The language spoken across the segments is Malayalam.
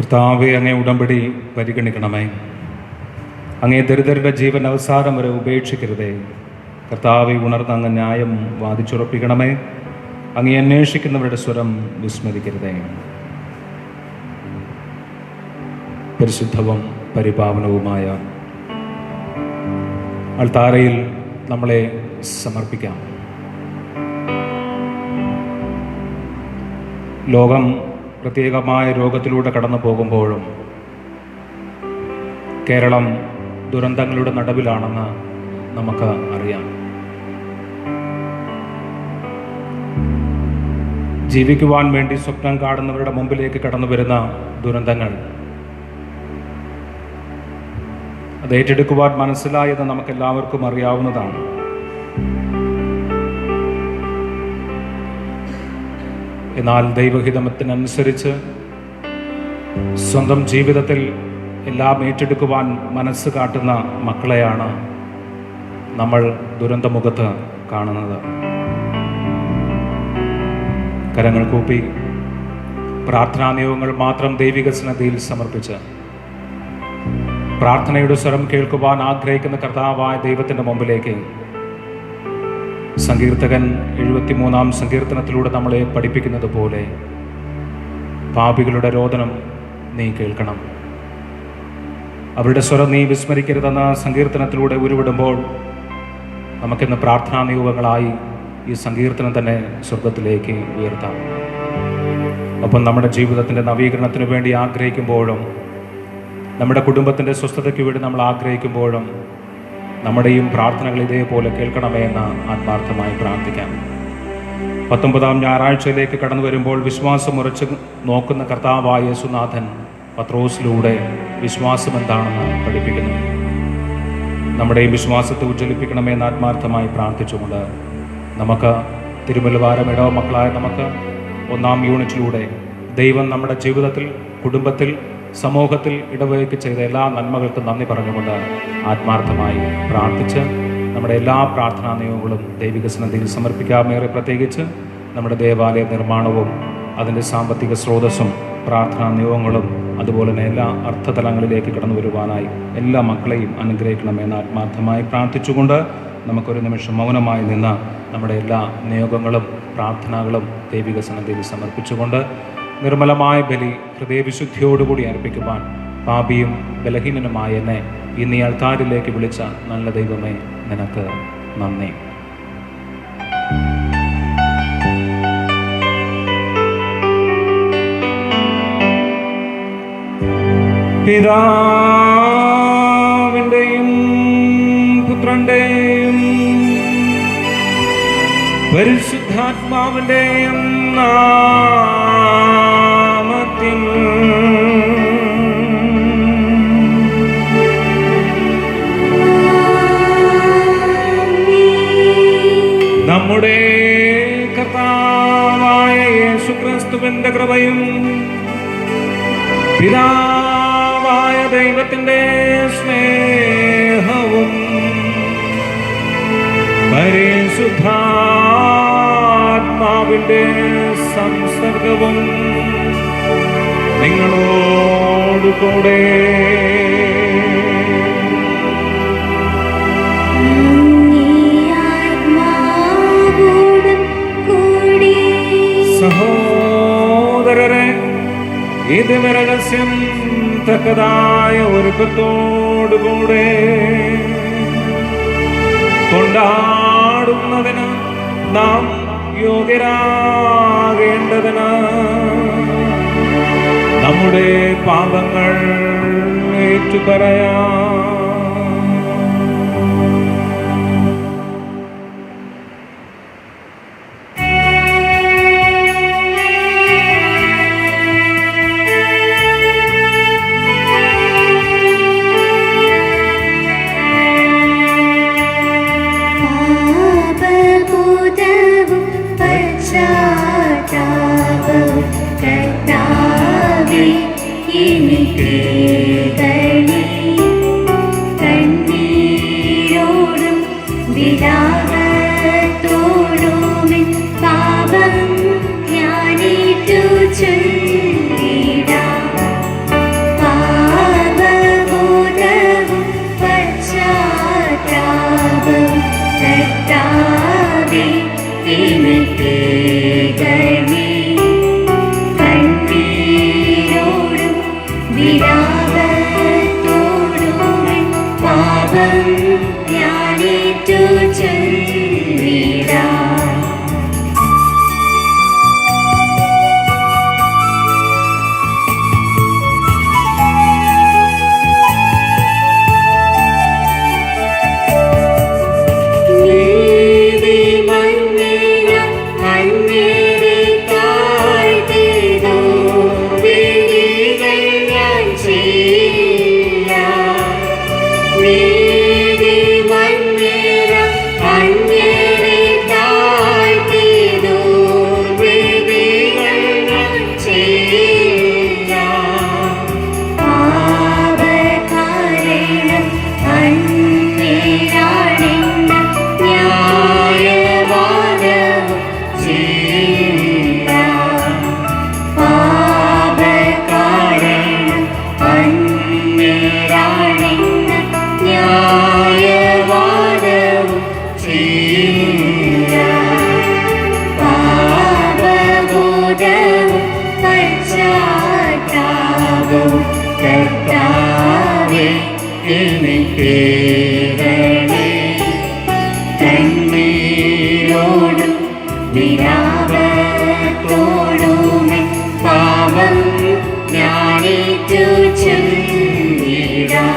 കർത്താവെ, അങ്ങേ ഉടമ്പടി പരിഗണിക്കണമേ. അങ്ങേ ദരിദ്രരുടെ ജീവൻ അവസാനം വരെ ഉപേക്ഷിക്കരുതേ. കർത്താവെ, ഉണർന്ന് അങ്ങ് ന്യായം വാദിച്ചുറപ്പിക്കണമേ. അങ്ങേ അന്വേഷിക്കുന്നവരുടെ സ്വരം വിസ്മരിക്കരുതേ. പരിശുദ്ധവും പരിപാവനവുമായ അൾത്താരയിൽ നമ്മളെ സമർപ്പിക്കാം. ലോകം പ്രത്യേകമായ രോഗത്തിലൂടെ കടന്നു പോകുമ്പോഴും കേരളം ദുരന്തങ്ങളുടെ നടുവിലാണെന്ന് നമുക്ക് അറിയാം. ജീവിക്കുവാൻ വേണ്ടി സ്വപ്നം കാണുന്നവരുടെ മുമ്പിലേക്ക് കടന്നു വരുന്ന ദുരന്തങ്ങൾ അത് ഏറ്റെടുക്കുവാൻ മനസ്സിലായെന്ന് നമുക്കെല്ലാവർക്കും അറിയാവുന്നതാണ്. എന്നാൽ ദൈവഹിതത്തിനനുസരിച്ച് സ്വന്തം ജീവിതത്തിൽ എല്ലാം ഏറ്റെടുക്കുവാൻ മനസ്സ് കാട്ടുന്ന മക്കളെയാണ് നമ്മൾ ദുരന്തമുഖത്ത് കാണുന്നത്. കരങ്ങൾ കൂപ്പി പ്രാർത്ഥനാ നിയോഗങ്ങൾ മാത്രം ദൈവിക സന്നിധിയിൽ സമർപ്പിച്ച് പ്രാർത്ഥനയുടെ സ്വരം കേൾക്കുവാൻ ആഗ്രഹിക്കുന്ന കർത്താവായ ദൈവത്തിൻ്റെ മുമ്പിലേക്ക് സങ്കീർത്തകൻ 73-ാം സങ്കീർത്തനത്തിലൂടെ നമ്മളെ പഠിപ്പിക്കുന്നത് പോലെ പാപികളുടെ രോദനം നീ കേൾക്കണം, അവരുടെ സ്വരം നീ വിസ്മരിക്കരുതെന്ന സങ്കീർത്തനത്തിലൂടെ ഉരുവിടുമ്പോൾ നമുക്കിന്ന് പ്രാർത്ഥനാ നിയോഗങ്ങളായി ഈ സങ്കീർത്തനം തന്നെ സ്വർഗത്തിലേക്ക് ഉയർത്താം. ഒപ്പം നമ്മുടെ ജീവിതത്തിൻ്റെ നവീകരണത്തിന് വേണ്ടി ആഗ്രഹിക്കുമ്പോഴും നമ്മുടെ കുടുംബത്തിൻ്റെ സ്വസ്ഥതയ്ക്ക് വേണ്ടി നമ്മൾ ആഗ്രഹിക്കുമ്പോഴും നമ്മുടെയും പ്രാർത്ഥനകൾ ഇതേപോലെ കേൾക്കണമേ എന്ന് ആത്മാർത്ഥമായി പ്രാർത്ഥിക്കാം. 19-ാം ഞായറാഴ്ചയിലേക്ക് കടന്നു വരുമ്പോൾ വിശ്വാസം ഉറച്ച് നോക്കുന്ന കർത്താവായ യേശുനാഥൻ പത്രോസിലൂടെ വിശ്വാസം എന്താണെന്ന് പഠിപ്പിക്കുന്നു. നമ്മുടെയും വിശ്വാസത്തെ ഉജ്ജ്വലിപ്പിക്കണമേ എന്ന് ആത്മാർത്ഥമായി പ്രാർത്ഥിച്ചുകൊണ്ട് നമുക്ക് തിരുമലവാരം ഇടവ മക്കളായ നമുക്ക് 1-ാം യൂണിറ്റിലൂടെ ദൈവം നമ്മുടെ ജീവിതത്തിൽ, കുടുംബത്തിൽ, സമൂഹത്തിൽ ഇടവകയ്ക്ക് ചെയ്ത എല്ലാ നന്മകൾക്കും നന്ദി പറഞ്ഞുകൊണ്ട് ആത്മാർത്ഥമായി പ്രാർത്ഥിച്ച് നമ്മുടെ എല്ലാ പ്രാർത്ഥനാ നിയമങ്ങളും ദൈവിക സന്നിധിയിൽ സമർപ്പിക്കാമേറെ. പ്രത്യേകിച്ച് നമ്മുടെ ദേവാലയ നിർമ്മാണവും അതിൻ്റെ സാമ്പത്തിക സ്രോതസ്സും പ്രാർത്ഥനാ നിയമങ്ങളും അതുപോലെ തന്നെ എല്ലാ അർത്ഥതലങ്ങളിലേക്ക് കടന്നു വരുവാനായി എല്ലാ മക്കളെയും അനുഗ്രഹിക്കണമെന്ന് ആത്മാർത്ഥമായി പ്രാർത്ഥിച്ചുകൊണ്ട് നമുക്കൊരു നിമിഷം മൗനമായി നിന്ന് നമ്മുടെ എല്ലാ നിയോഗങ്ങളും പ്രാർത്ഥനകളും ദൈവിക സന്നിധിയിൽ സമർപ്പിച്ചുകൊണ്ട് നിർമ്മലമായ ബലി ഹൃദയവിശുദ്ധിയോടുകൂടി അർപ്പിക്കുവാൻ പാപിയും ബലഹീനനുമായ എന്നെ ഇന്ന് ഈ അൾത്താരിലേക്ക് വിളിച്ച നല്ല ദൈവമേ, നിനക്ക് നന്ദി. പിതാവിൻ്റെയും പുത്രൻ്റെയും പരിശുദ്ധാത്മാവിൻ്റെയും നാമത്തിൽ നമ്മുടെ കർത്താവായ യേശുക്രിസ്തുവിന്റെ കൃപയും പിതാവായ ദൈവത്തിന്റെ സ്നേഹവും പരിശുദ്ധാത്മാവിന്റെ സംസർഗവും നിങ്ങളോടുകൂടെ സഹോദരരെ, ഇത് രഹസ്യം തക്കതായ ഒരുക്കത്തോടുകൂടെ കൊണ്ടാടുന്നതിന് നാം യോഗ്യരാകേണ്ടതിന് നമ്മുടെ പാപങ്ങൾ ഏറ്റുപറയാം. കർത്താവേ, എനിക്ക് ഞാനേറ്റു ചൊല്ലിടാം. കർത്താവേ എനിക്കേകണേ കണ്ണീരോടും വിലാപത്തോടുമേ പാപം ഞാനേറ്റു ചൊല്ലിടാം.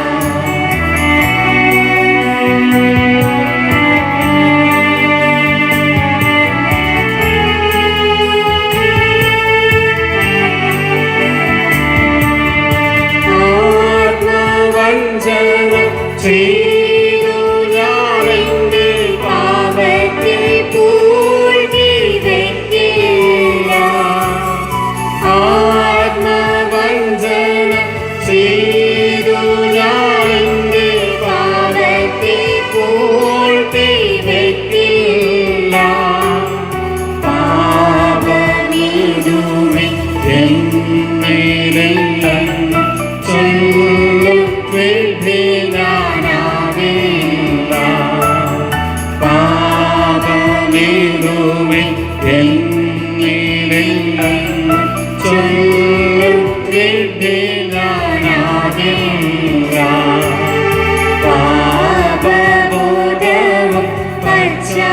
പാപബോധവും പശ്ചാത്താപവും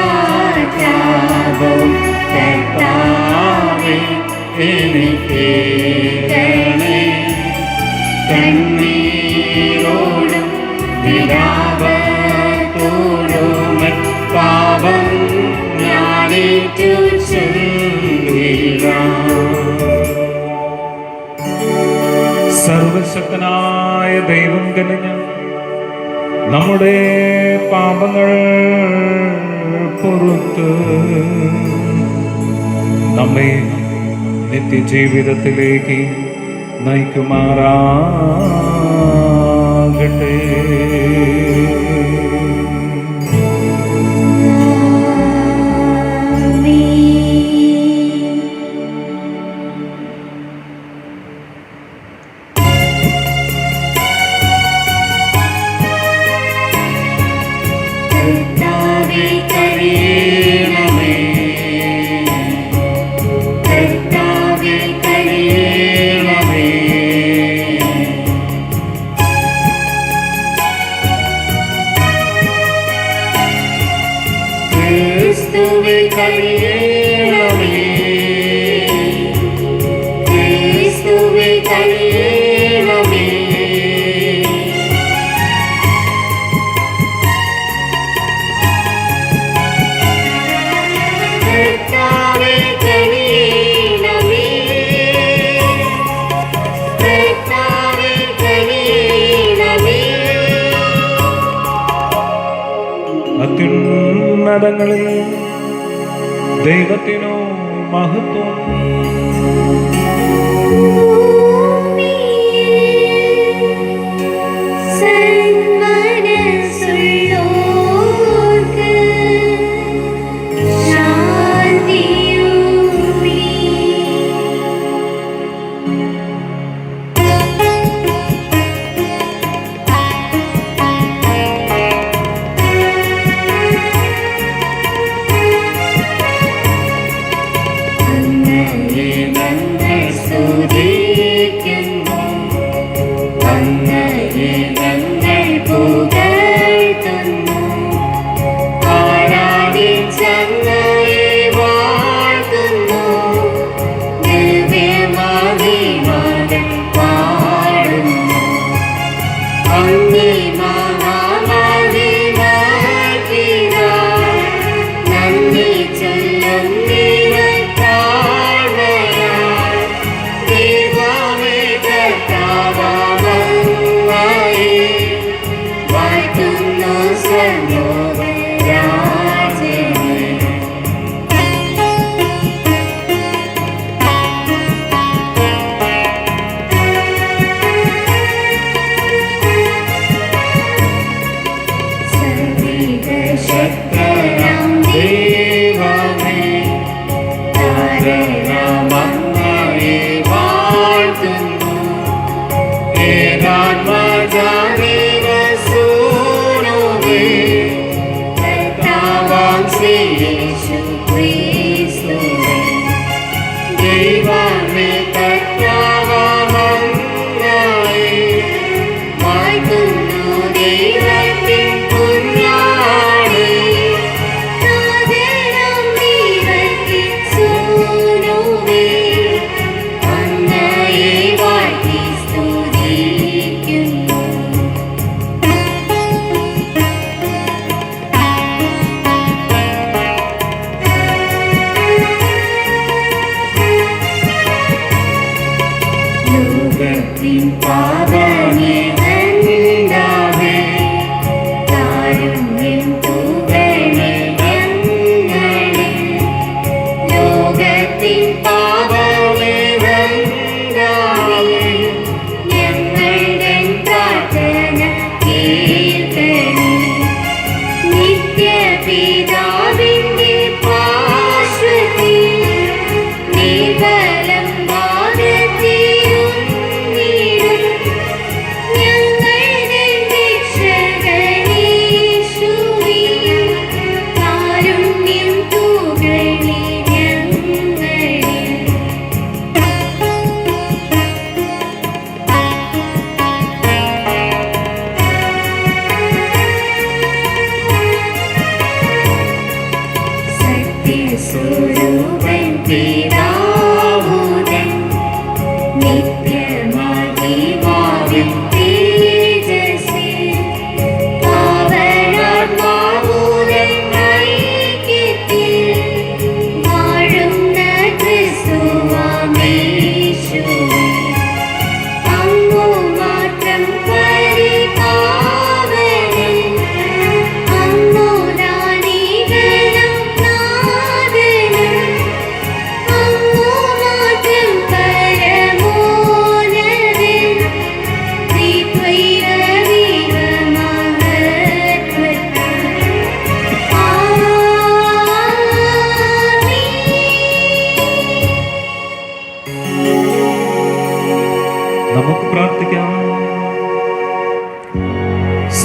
കർത്താവേ എനിക്കേകണേ കണ്ണീരോടും വിലാപത്തോടുമേ പാപം ഞാനേറ്റു ചൊല്ലിടാം. സർവശക്തനായ ദൈവം കനിഞ്ഞ നമ്മുടെ പാപങ്ങൾ പുറത്ത് നമ്മെ നിത്യജീവിതത്തിലേക്ക് നയിക്കുമാറാകട്ടെ. അത്യുന്നതങ്ങളിൽ ദൈവത്തിനു മഹത്വം. നന്ദി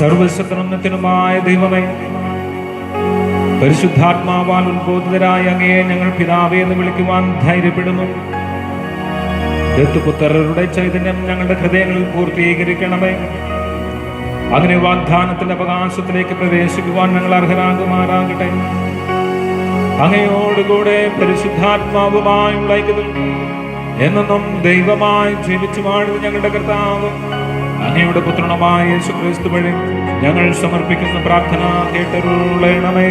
സർവശക്തനുമായ ദൈവമേ, പരിശുദ്ധാത്മാവാൽ ഉത്ബോധിതരായ അങ്ങയെ ഞങ്ങൾ പിതാവേ എന്ന് വിളിക്കുവാൻ ധൈര്യപ്പെടുന്നു. ദത്തുപുത്രരുടെ ചൈതന്യം ഞങ്ങളുടെ ഹൃദയങ്ങളിൽ പൂർത്തീകരിക്കണമേ. അങ്ങനെ വാഗ്ദാനത്തിന്റെ അവകാശത്തിലേക്ക് പ്രവേശിക്കുവാൻ ഞങ്ങൾ അർഹരാകുമാറാകട്ടെ. അങ്ങയോടുകൂടെ പരിശുദ്ധാത്മാവുമായുള്ള ഐക്യത്തിൽ എന്നും ദൈവമായി ജീവിച്ചു വാഴുന്ന ഞങ്ങളുടെ കർത്താവ് അങ്ങയുടെ പുത്രനുമായ യേശുക്രിസ്തു വഴി ഞങ്ങൾ സമർപ്പിക്കുന്ന പ്രാർത്ഥന കേട്ടരുളണമേ.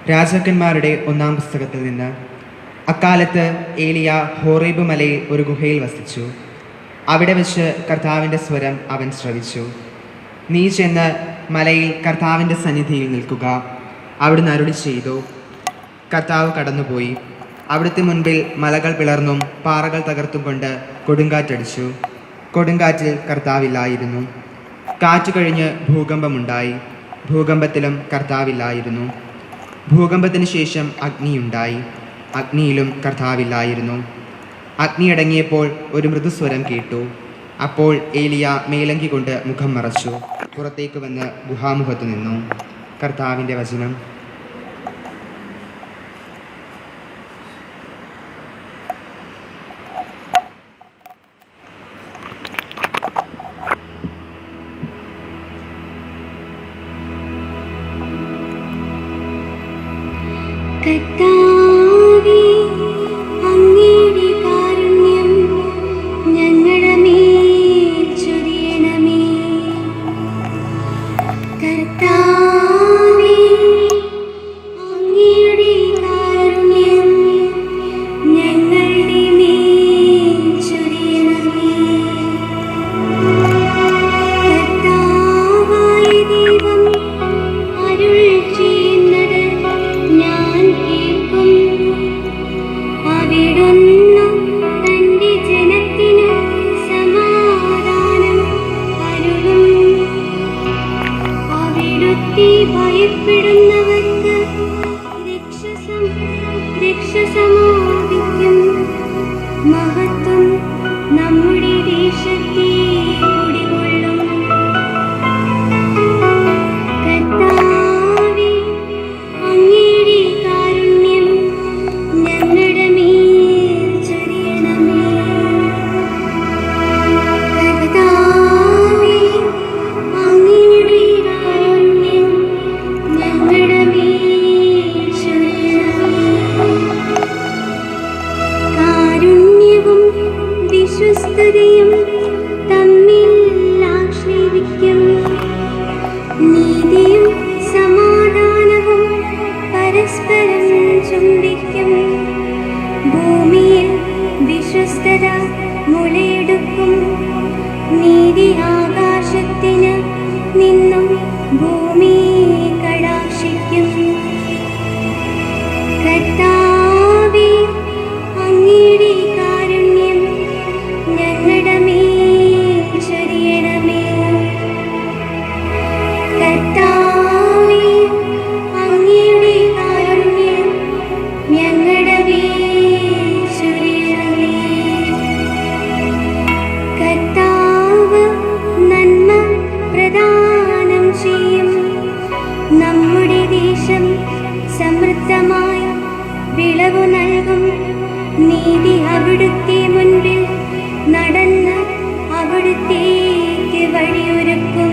രാജാക്കന്മാരുടെ ഒന്നാം പുസ്തകത്തിൽ നിന്ന്. അക്കാലത്ത് ഏലിയ ഹോറേബ് മലയിൽ ഒരു ഗുഹയിൽ വസിച്ചു. അവിടെ വെച്ച് കർത്താവിൻ്റെ സ്വരം അവൻ ശ്രവിച്ചു. നീ ചെന്ന് മലയിൽ കർത്താവിൻ്റെ സന്നിധിയിൽ നിൽക്കുക. അവിടുന്ന് അരുളി ചെയ്തു. കർത്താവ് കടന്നുപോയി. അവിടുത്തെ മുൻപിൽ മലകൾ പിളർന്നും പാറകൾ തകർത്തും കൊണ്ട് കൊടുങ്കാറ്റടിച്ചു. കൊടുങ്കാറ്റിൽ കർത്താവില്ലായിരുന്നു. കാറ്റ് കഴിഞ്ഞ് ഭൂകമ്പമുണ്ടായി. ഭൂകമ്പത്തിലും കർത്താവില്ലായിരുന്നു. ഭൂകമ്പത്തിന് ശേഷം അഗ്നിയുണ്ടായി. അഗ്നിയിലും കർത്താവില്ലായിരുന്നു. അഗ്നിയടങ്ങിയപ്പോൾ ഒരു മൃദുസ്വരം കേട്ടു. അപ്പോൾ ഏലിയ മേലങ്കി കൊണ്ട് മുഖം മറച്ചു പുറത്തേക്ക് വന്ന് ഗുഹാമുഖത്ത് നിന്നു. കർത്താവിൻ്റെ വചനം. കർത്താവേ, അങ്ങയുടെ കാരുണ്യം ഞങ്ങളുടെ മേൽ ചൊരിയണമേ. കർത്താവേ, അങ്ങയുടെ കാരുണ്യം ഞങ്ങളുടെ മേൽ ചൊരിയണമേ. കർത്താവായ ദൈവം അരുൾ ചെയ്യുന്നത് ഞാൻ കേൾക്കുന്നു. അവിടുന്ന് തന്റെ ജനത്തിനു സമാധാനം അരുളും. അവിടുത്തെ ഭയപ്പെടുന്നവർക്ക് രക്ഷ സമാപിക്കും. മഹത്വം നമ്മുടെ ദേശത്തെ കുടികൊള്ളും. കർത്താവേ, അങ്ങയുടെ കാരുണ്യം ഞങ്ങളുടെ മേൽ ചൊരിയണമേ. കർത്താവേ, അങ്ങയുടെ കാരുണ്യം ഞങ്ങളുടെ മേൽ ചൊരിയണമേ. കാരുണ്യവും വിശ്വസ്തതയും തമ്മിൽ ആശ്ലേഷിക്കും. നീതിയും സമാധാനവും പരസ്പരം ചുംബിക്കും. ഭൂമിയിൽ വിശ്വസ്തത മുളയെടുക്കും. നീതി ആകാശത്തിന് നിന്നും ഭൂമി കടാക്ഷിക്കും. കർത്താവേ, അങ്ങയുടെ കാരുണ്യം ഞങ്ങളുടെ മേൽ ചൊരിയണമേ. കർത്താവേ, അങ്ങയുടെ കാരുണ്യം ഞങ്ങളുടെ മേൽ ചൊരിയണമേ. കർത്താവ് നന്മ പ്രദാനം ചെയ്യും. നമ്മുടെ ദേശം സമൃദ്ധമായ വിളവു നൽകും. നീതി അവിടുത്തെ മുൻപിൽ നടന്ന് അവിടുത്തേക്ക് വഴിയൊരുക്കും.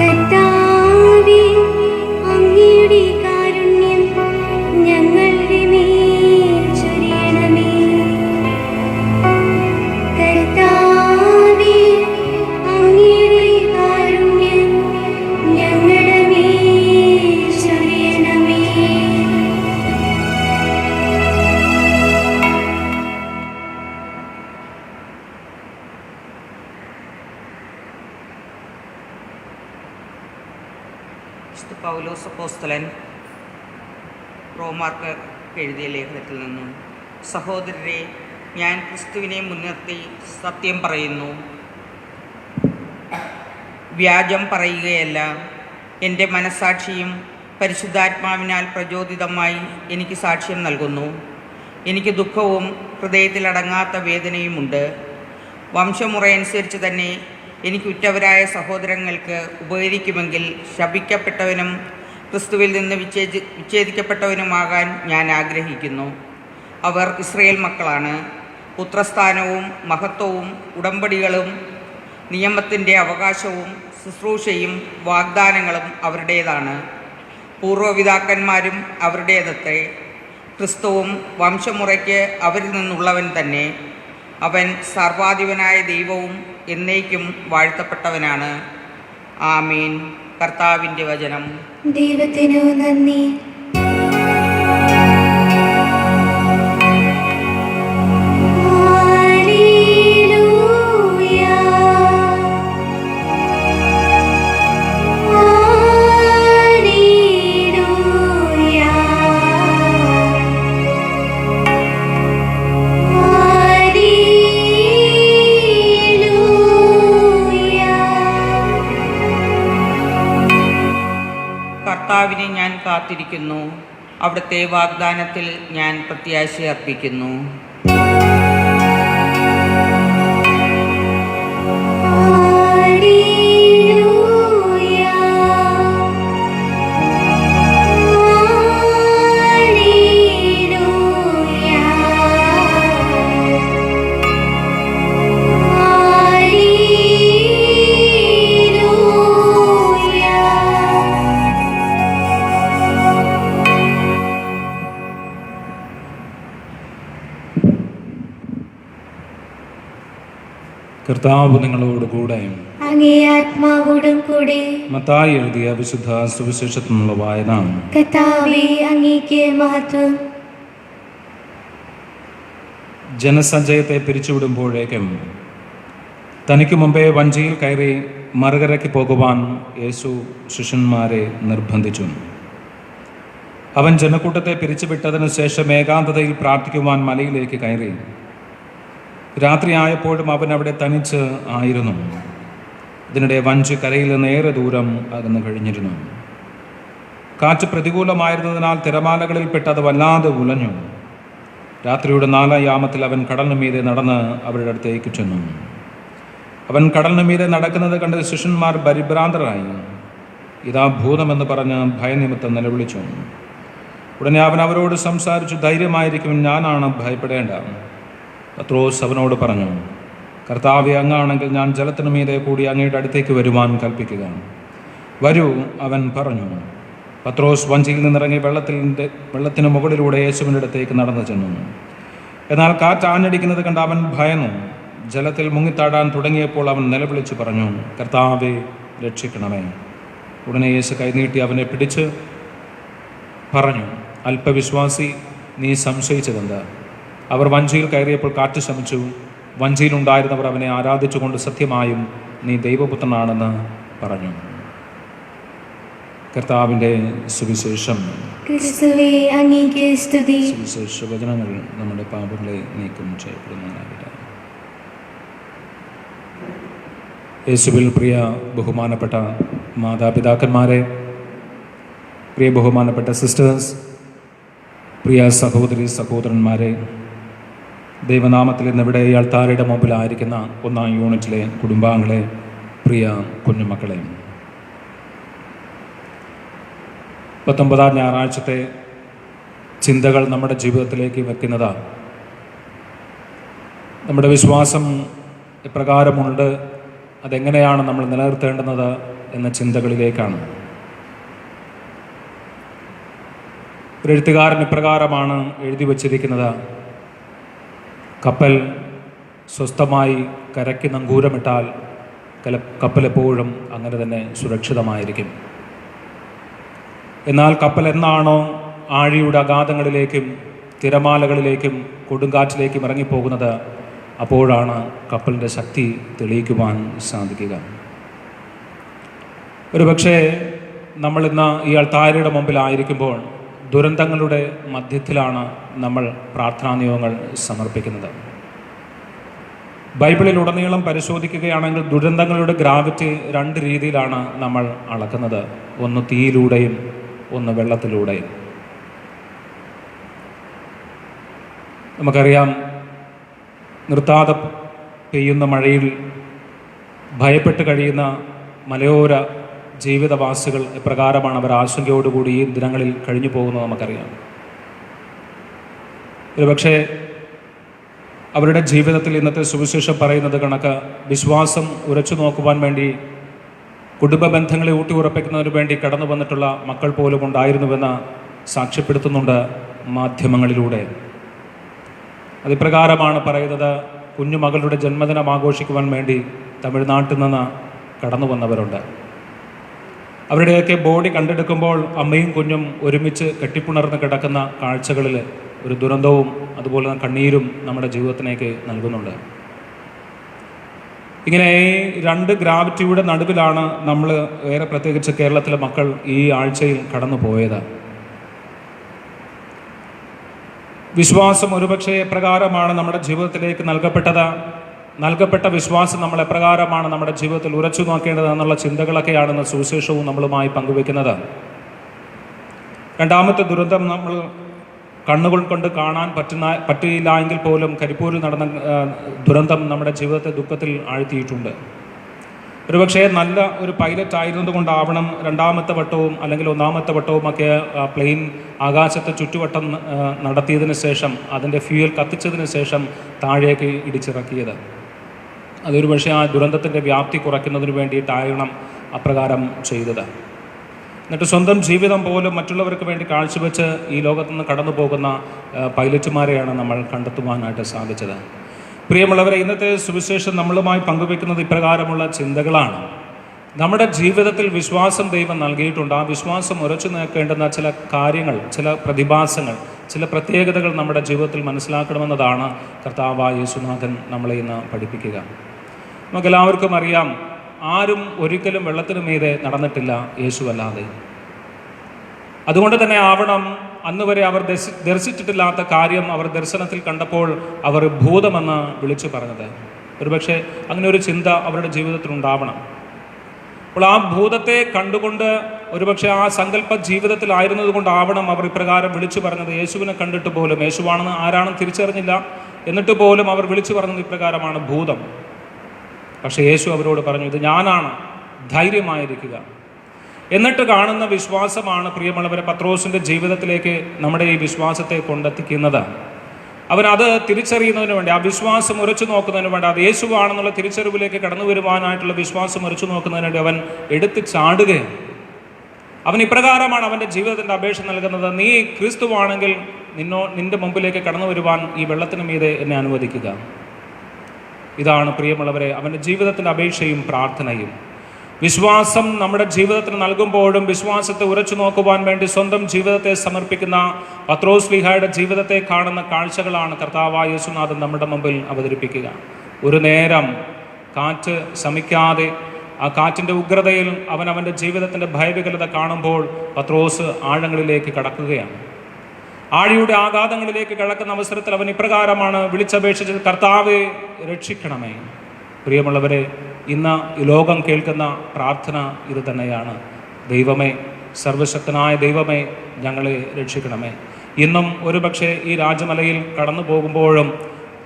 കർത്താവേ, അങ്ങയുടെ കാരുണ്യം ഞങ്ങളുടെ മേൽ ചൊരിയണമേ. കർത്താവേ, അങ്ങയുടെ കാരുണ്യം ഞങ്ങളുടെ മേൽ ചൊരിയണമേ. വിശുദ്ധ പൗലോസ് അപ്പോസ്തലൻ റോമാർക്ക് എഴുതിയ ലേഖനത്തിൽ നിന്നും, സഹോദരരെ, ഞാൻ ക്രിസ്തുവിനെ മുൻനിർത്തി സത്യം പറയുന്നു. വ്യാജം പറയുകയല്ല. എൻ്റെ മനസ്സാക്ഷിയും പരിശുദ്ധാത്മാവിനാൽ പ്രചോദിതമായി എനിക്ക് സാക്ഷ്യം നൽകുന്നു. എനിക്ക് ദുഃഖവും ഹൃദയത്തിലടങ്ങാത്ത വേദനയുമുണ്ട്. വംശമുറയനുസരിച്ച് തന്നെ എനിക്ക് ഉറ്റവരായ സഹോദരങ്ങൾക്ക് ഉപകരിക്കുമെങ്കിൽ ശപിക്കപ്പെട്ടവനും ക്രിസ്തുവിൽ നിന്ന് വിച്ഛേദിക്കപ്പെട്ടവനുമാകാൻ ഞാൻ ആഗ്രഹിക്കുന്നു. അവർ ഇസ്രയേൽ മക്കളാണ്. പുത്രസ്ഥാനവും മഹത്വവും ഉടമ്പടികളും നിയമത്തിൻ്റെ അവകാശവും ശുശ്രൂഷയും വാഗ്ദാനങ്ങളും അവരുടേതാണ്. പൂർവ്വപിതാക്കന്മാരും അവരുടേതത്രേ. ക്രിസ്തുവും വംശമുറയ്ക്ക് അവരിൽ നിന്നുള്ളവൻ തന്നെ. അവൻ സർവാധിപനായ ദൈവവും എന്നേക്കും വാഴ്ത്തപ്പെട്ടവനാണ്. ആമീൻ. കർത്താവിൻ്റെ വചനം. ദൈവത്തിനു നന്ദി. കർത്താവിനെ ഞാൻ കാത്തിരിക്കുന്നു. അവിടുത്തെ വാഗ്ദാനത്തിൽ ഞാൻ പ്രത്യാശ അർപ്പിക്കുന്നു. കർത്താവ് നിങ്ങളോട് കൂടെ. അങ്ങേ ആത്മാവോടും കൂടെ. മത്തായി എഴുതിയ വിശുദ്ധ സുവിശേഷത്തിൽ നിന്നുള്ള വായന. കർത്താവേ, അങ്ങേക്ക് മഹത്വം. ജനസഞ്ചയത്തെ പിരിച്ചുവിടുമ്പോഴേക്കും തനിക്ക് മുമ്പേ വഞ്ചിയിൽ കയറി മറുകരയ്ക്ക് പോകുവാൻ യേശു ശിഷ്യന്മാരെ നിർബന്ധിച്ചു. അവൻ ജനക്കൂട്ടത്തെ പിരിച്ചുവിട്ടതിനു ശേഷം ഏകാന്തതയിൽ പ്രാർത്ഥിക്കുവാൻ മലയിലേക്ക് കയറി. രാത്രിയായപ്പോഴും അവൻ അവിടെ തനിച്ച് ആയിരുന്നു. ഇതിനിടെ വഞ്ചി കരയിൽ നിന്ന് ഏറെ ദൂരം അകന്നു കഴിഞ്ഞിരുന്നു. കാറ്റ് പ്രതികൂലമായിരുന്നതിനാൽ തിരമാലകളിൽപ്പെട്ട് അത് വല്ലാതെ ഉലഞ്ഞു. രാത്രിയുടെ 4-ാം യാമത്തിൽ അവൻ കടലിന് മീതെ നടന്ന് അവരുടെ അടുത്തേക്ക് ചെന്നു. അവൻ കടലിന് മീതെ നടക്കുന്നത് കണ്ട് ശിഷ്യന്മാർ പരിഭ്രാന്തരായി. ഇതാ ഭൂതമെന്ന് പറഞ്ഞ് ഭയനിമിത്തം നിലവിളിച്ചു. ഉടനെ അവൻ അവരോട് സംസാരിച്ചു, ധൈര്യമായിരിക്കും, ഞാനാണ്, ഭയപ്പെടേണ്ട. പത്രോസ് അവനോട് പറഞ്ഞു, കർത്താവേ, അങ്ങാണെങ്കിൽ ഞാൻ ജലത്തിനു മീതെ കൂടി അങ്ങയുടെ അടുത്തേക്ക് വരുവാൻ കൽപ്പിക്കുക. വരൂ, അവൻ പറഞ്ഞു. പത്രോസ് വഞ്ചിയിൽ നിന്നിറങ്ങി വെള്ളത്തിന് മുകളിലൂടെ യേശുവിൻ്റെ അടുത്തേക്ക് നടന്നു ചെന്നു. എന്നാൽ കാറ്റ് ആഞ്ഞടിക്കുന്നത് കണ്ട് അവൻ ഭയന്നു. ജലത്തിൽ മുങ്ങിത്താടാൻ തുടങ്ങിയപ്പോൾ അവൻ നിലവിളിച്ചു പറഞ്ഞു, കർത്താവേ, രക്ഷിക്കണമേ. ഉടനെ യേശു കൈനീട്ടി അവനെ പിടിച്ച് പറഞ്ഞു, അല്പവിശ്വാസി, നീ സംശയിച്ചതെന്ത്? അവർ വഞ്ചിയിൽ കയറിയപ്പോൾ കാറ്റ് ശമിച്ചു. വഞ്ചിയിലുണ്ടായിരുന്നവർ അവനെ ആരാധിച്ചുകൊണ്ട് സത്യമായും നീ ദൈവപുത്രനാണെന്ന് പറഞ്ഞു. കർത്താവിൻ്റെ സുവിശേഷം. ക്രിസ്തുവേ, അങ്ങേക്ക് സ്തുതി. സുവിശേഷ വചനങ്ങൾ നമ്മുടെ പാപങ്ങളെ നീക്കം ചെയ്യപ്പെടുന്നതാകട്ടെ. യേശുവിൽ പ്രിയ ബഹുമാനപ്പെട്ട മാതാപിതാക്കന്മാരെ, പ്രിയ ബഹുമാനപ്പെട്ട സിസ്റ്റേഴ്സ്, പ്രിയ സഹോദരി സഹോദരന്മാരെ, ദൈവനാമത്തിൽ ഇന്നിവിടെ ഈ അൾത്താരയുടെ മുമ്പിലായിരിക്കുന്ന 1-ാം യൂണിറ്റിലെ കുടുംബാംഗങ്ങളെ, പ്രിയ കുഞ്ഞുമക്കളെ, 19-ാം ഞായറാഴ്ചത്തെ ചിന്തകൾ നമ്മുടെ ജീവിതത്തിലേക്ക് വെക്കുന്നത് നമ്മുടെ വിശ്വാസം എപ്രകാരമുണ്ട്, അതെങ്ങനെയാണ് നമ്മൾ നിലനിർത്തേണ്ടുന്നത് എന്ന ചിന്തകളിലേക്കാണ്. ഒരു എഴുത്തുകാരൻ ഇപ്രകാരമാണ് എഴുതി വച്ചിരിക്കുന്നത്, കപ്പൽ സ്വസ്ഥമായി കരയ്ക്ക് നങ്കൂരമിട്ടാൽ കപ്പൽ എപ്പോഴും അങ്ങനെ തന്നെ സുരക്ഷിതമായിരിക്കും. എന്നാൽ കപ്പൽ എന്നാണോ ആഴിയുടെ അഗാധങ്ങളിലേക്കും തിരമാലകളിലേക്കും കൊടുങ്കാറ്റിലേക്കും ഇറങ്ങിപ്പോകുന്നത്, അപ്പോഴാണ് കപ്പലിൻ്റെ ശക്തി തെളിയിക്കുവാൻ സാധിക്കുക. ഒരുപക്ഷെ നമ്മളിന്ന് ഈ അൾത്താരയുടെ മുമ്പിലായിരിക്കുമ്പോൾ ദുരന്തങ്ങളുടെ മധ്യത്തിലാണ് നമ്മൾ പ്രാർത്ഥനാ നിയോഗങ്ങൾ സമർപ്പിക്കുന്നത്. ബൈബിളിലുടനീളം പരിശോധിക്കുകയാണെങ്കിൽ ദുരന്തങ്ങളുടെ ഗ്രാവിറ്റി 2 രീതിയിലാണ് നമ്മൾ അളക്കുന്നത്. ഒന്ന് തീയിലൂടെയും ഒന്ന് വെള്ളത്തിലൂടെയും. നമുക്കറിയാം, നിർത്താതെ പെയ്യുന്ന മഴയിൽ ഭയപ്പെട്ട് കഴിയുന്ന മലയോര ജീവിതവാസികൾ എപ്രകാരമാണ് അവർ ആശങ്കയോടുകൂടി ഈ ദിനങ്ങളിൽ കഴിഞ്ഞു പോകുന്നത് നമുക്കറിയാം. ഒരുപക്ഷെ അവരുടെ ജീവിതത്തിൽ ഇന്നത്തെ സുവിശേഷം പറയുന്നത് കണക്ക് വിശ്വാസം ഉറച്ചു നോക്കുവാൻ വേണ്ടി, കുടുംബ ബന്ധങ്ങളെ ഊട്ടിയുറപ്പിക്കുന്നതിന് വേണ്ടി കടന്നു വന്നിട്ടുള്ള മക്കൾ പോലും ഉണ്ടായിരുന്നുവെന്ന് സാക്ഷ്യപ്പെടുത്തുന്നുണ്ട് മാധ്യമങ്ങളിലൂടെ. അതിപ്രകാരമാണ് പറയുന്നത്, കുഞ്ഞുമകളുടെ ജന്മദിനം ആഘോഷിക്കുവാൻ വേണ്ടി തമിഴ്നാട്ടിൽ നിന്ന് കടന്നു വന്നവരുണ്ട്. അവരുടെയൊക്കെ ബോഡി കണ്ടെടുക്കുമ്പോൾ അമ്മയും കുഞ്ഞും ഒരുമിച്ച് കെട്ടിപ്പുണർന്ന് കിടക്കുന്ന കാഴ്ചകളിൽ ഒരു ദുരന്തവും അതുപോലെ കണ്ണീരും നമ്മുടെ ജീവിതത്തിലേക്ക് നൽകുന്നുണ്ട്. ഇങ്ങനെ 2 ഗ്രാവിറ്റിയുടെ നടുവിലാണ് നമ്മൾ, ഏറെ പ്രത്യേകിച്ച് കേരളത്തിലെ മക്കൾ, ഈ ആഴ്ചയിൽ കടന്നു പോയത്. വിശ്വാസം ഒരുപക്ഷെ എപ്രകാരമാണ് നമ്മുടെ ജീവിതത്തിലേക്ക് നൽകപ്പെട്ട വിശ്വാസം നമ്മൾ എപ്രകാരമാണ് നമ്മുടെ ജീവിതത്തിൽ ഉറച്ചു നോക്കേണ്ടത് എന്നുള്ള ചിന്തകളൊക്കെയാണ് സുവിശേഷവും നമ്മളുമായി പങ്കുവെക്കുന്നത്. രണ്ടാമത്തെ ദുരന്തം നമ്മൾ കണ്ണുകൾ കൊണ്ട് കാണാൻ പറ്റിയില്ല എങ്കിൽ പോലും കരിപ്പൂരിൽ നടന്ന ദുരന്തം നമ്മുടെ ജീവിതത്തെ ദുഃഖത്തിൽ ആഴ്ത്തിയിട്ടുണ്ട്. ഒരുപക്ഷെ നല്ല ഒരു പൈലറ്റ് ആയിരുന്നതുകൊണ്ടാവണം രണ്ടാമത്തെ വട്ടവും അല്ലെങ്കിൽ ഒന്നാമത്തെ വട്ടവുമൊക്കെ പ്ലെയിൻ ആകാശത്തെ ചുറ്റുവട്ടം നടത്തിയതിന് ശേഷം അതിൻ്റെ ഫ്യൂവൽ കത്തിച്ചതിന് ശേഷം താഴേക്ക് ഇടിച്ചിറക്കിയത്. അതൊരു പക്ഷേ ആ ദുരന്തത്തിൻ്റെ വ്യാപ്തി കുറയ്ക്കുന്നതിന് വേണ്ടിയിട്ടാകണം അപ്രകാരം ചെയ്തത്. എന്നിട്ട് സ്വന്തം ജീവിതം പോലും മറ്റുള്ളവർക്ക് വേണ്ടി കാഴ്ചവെച്ച് ഈ ലോകത്തു നിന്ന് കടന്നു പോകുന്ന പൈലറ്റുമാരെയാണ് നമ്മൾ കണ്ടെത്തുവാനായിട്ട് സാധിച്ചത്. പ്രിയമുള്ളവരെ, ഇന്നത്തെ സുവിശേഷം നമ്മളുമായി പങ്കുവെക്കുന്നത് ഇപ്രകാരമുള്ള ചിന്തകളാണ്. നമ്മുടെ ജീവിതത്തിൽ വിശ്വാസം ദൈവം നൽകിയിട്ടുണ്ട്. ആ വിശ്വാസം ഉറച്ചു നിൽക്കേണ്ടുന്ന ചില കാര്യങ്ങൾ, ചില പ്രതിഭാസങ്ങൾ, ചില പ്രത്യേകതകൾ നമ്മുടെ ജീവിതത്തിൽ മനസ്സിലാക്കണമെന്നതാണ് കർത്താവായ യേശുനാഥൻ നമ്മളെ ഇന്ന് പഠിപ്പിക്കുക. നമുക്കെല്ലാവർക്കും അറിയാം, ആരും ഒരിക്കലും വെള്ളത്തിനു മീതെ നടന്നിട്ടില്ല യേശുവല്ലാതെ. അതുകൊണ്ട് തന്നെ ആവണം അന്ന് വരെ അവർ ദർശിച്ചിട്ടില്ലാത്ത കാര്യം അവർ ദർശനത്തിൽ കണ്ടപ്പോൾ അവർ ഭൂതമെന്ന് വിളിച്ചു പറഞ്ഞത്. ഒരുപക്ഷെ അങ്ങനെ ഒരു ചിന്ത അവരുടെ ജീവിതത്തിൽ ഉണ്ടാവണം. അപ്പോൾ ആ ഭൂതത്തെ കണ്ടുകൊണ്ട് ഒരുപക്ഷെ ആ സങ്കല്പ ജീവിതത്തിലായിരുന്നത് കൊണ്ടാവണം അവർ ഇപ്രകാരം വിളിച്ചു പറഞ്ഞത്. യേശുവിനെ കണ്ടിട്ട് പോലും യേശുവാണെന്ന് ആരാണെന്ന് തിരിച്ചറിഞ്ഞില്ല, എന്നിട്ട് പോലും അവർ വിളിച്ചു പറഞ്ഞത് ഇപ്രകാരമാണ്, ഭൂതം. പക്ഷേ യേശു അവരോട് പറഞ്ഞു, ഇത് ഞാനാണ്, ധൈര്യമായിരിക്കുക. എന്നിട്ട് കാണുന്ന വിശ്വാസമാണ് പ്രിയമുള്ളവരെ പത്രോസിൻ്റെ ജീവിതത്തിലേക്ക് നമ്മുടെ ഈ വിശ്വാസത്തെ കൊണ്ടെത്തിക്കുന്നത്. അവനത് തിരിച്ചറിയുന്നതിന് വേണ്ടി, ആ വിശ്വാസം ഉറച്ചു നോക്കുന്നതിന് വേണ്ടി, അത് യേശുവാണെന്നുള്ള തിരിച്ചറിവിലേക്ക് കടന്നു വരുവാനായിട്ടുള്ള വിശ്വാസം ഉറച്ചു നോക്കുന്നതിന് വേണ്ടി അവൻ എടുത്ത് ചാടുകയാണ്. അവൻ ഇപ്രകാരമാണ് അവൻ്റെ ജീവിതത്തിൻ്റെ അപേക്ഷ നൽകുന്നത്, നീ ക്രിസ്തുവാണെങ്കിൽ നിന്റെ മുമ്പിലേക്ക് കടന്നു വരുവാൻ ഈ വെള്ളത്തിന് മീതെ എന്നെ അനുവദിക്കുക. ഇതാണ് പ്രിയമുള്ളവരെ അവൻ്റെ ജീവിതത്തിൻ്റെ അപേക്ഷയും പ്രാർത്ഥനയും. വിശ്വാസം നമ്മുടെ ജീവിതത്തിന് നൽകുമ്പോഴും വിശ്വാസത്തെ ഉറച്ചു നോക്കുവാൻ വേണ്ടി സ്വന്തം ജീവിതത്തെ സമർപ്പിക്കുന്ന പത്രോസ്ലീഹായുടെ ജീവിതത്തെ കാണുന്ന കാഴ്ചകളാണ് കർത്താവായ യേശുനാഥൻ നമ്മുടെ മുമ്പിൽ അവതരിപ്പിക്കുക. ഒരു നേരം കാറ്റ് ശമിക്കാതെ ആ കാറ്റിൻ്റെ ഉഗ്രതയിൽ അവൻ്റെ ജീവിതത്തിൻ്റെ ഭയവികലത കാണുമ്പോൾ പത്രോസ് ആഴങ്ങളിലേക്ക് കടക്കുകയാണ്. ആഴിയുടെ ആഘാതങ്ങളിലേക്ക് കിടക്കുന്ന അവസരത്തിൽ അവൻ ഇപ്രകാരമാണ് വിളിച്ചപേക്ഷിച്ചത്, കർത്താവേ രക്ഷിക്കണമേ. പ്രിയമുള്ളവരെ, ഇന്ന് ഈ ലോകം കേൾക്കുന്ന പ്രാർത്ഥന ഇത് തന്നെയാണ്, ദൈവമേ, സർവശക്തനായ ദൈവമേ, ഞങ്ങളെ രക്ഷിക്കണമേ. ഇന്നും ഒരുപക്ഷെ ഈ രാജമലയിൽ കടന്നു പോകുമ്പോഴും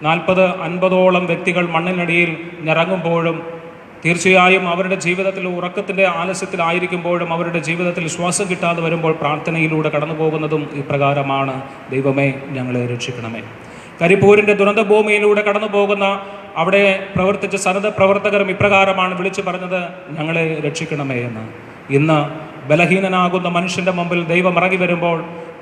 40-50ഓളം വ്യക്തികൾ മണ്ണിനടിയിൽ ഞെറങ്ങുമ്പോഴും തീർച്ചയായും അവരുടെ ജീവിതത്തിൽ ഉറക്കത്തിൻ്റെ ആലസ്യത്തിലായിരിക്കുമ്പോഴും അവരുടെ ജീവിതത്തിൽ ശ്വാസം കിട്ടാതെ വരുമ്പോൾ പ്രാർത്ഥനയിലൂടെ കടന്നു പോകുന്നതും ഇപ്രകാരമാണ്, ദൈവമേ ഞങ്ങളെ രക്ഷിക്കണമേ. കരിപ്പൂരിൻ്റെ ദുരന്തഭൂമിയിലൂടെ കടന്നു പോകുന്ന അവിടെ പ്രവർത്തിച്ച സന്നദ്ധ പ്രവർത്തകരും ഇപ്രകാരമാണ് വിളിച്ചു പറഞ്ഞത്, ഞങ്ങളെ രക്ഷിക്കണമേ എന്ന്. ഇന്ന് ബലഹീനനാകുന്ന മനുഷ്യൻ്റെ മുമ്പിൽ ദൈവം ഇറങ്ങി വരുമ്പോൾ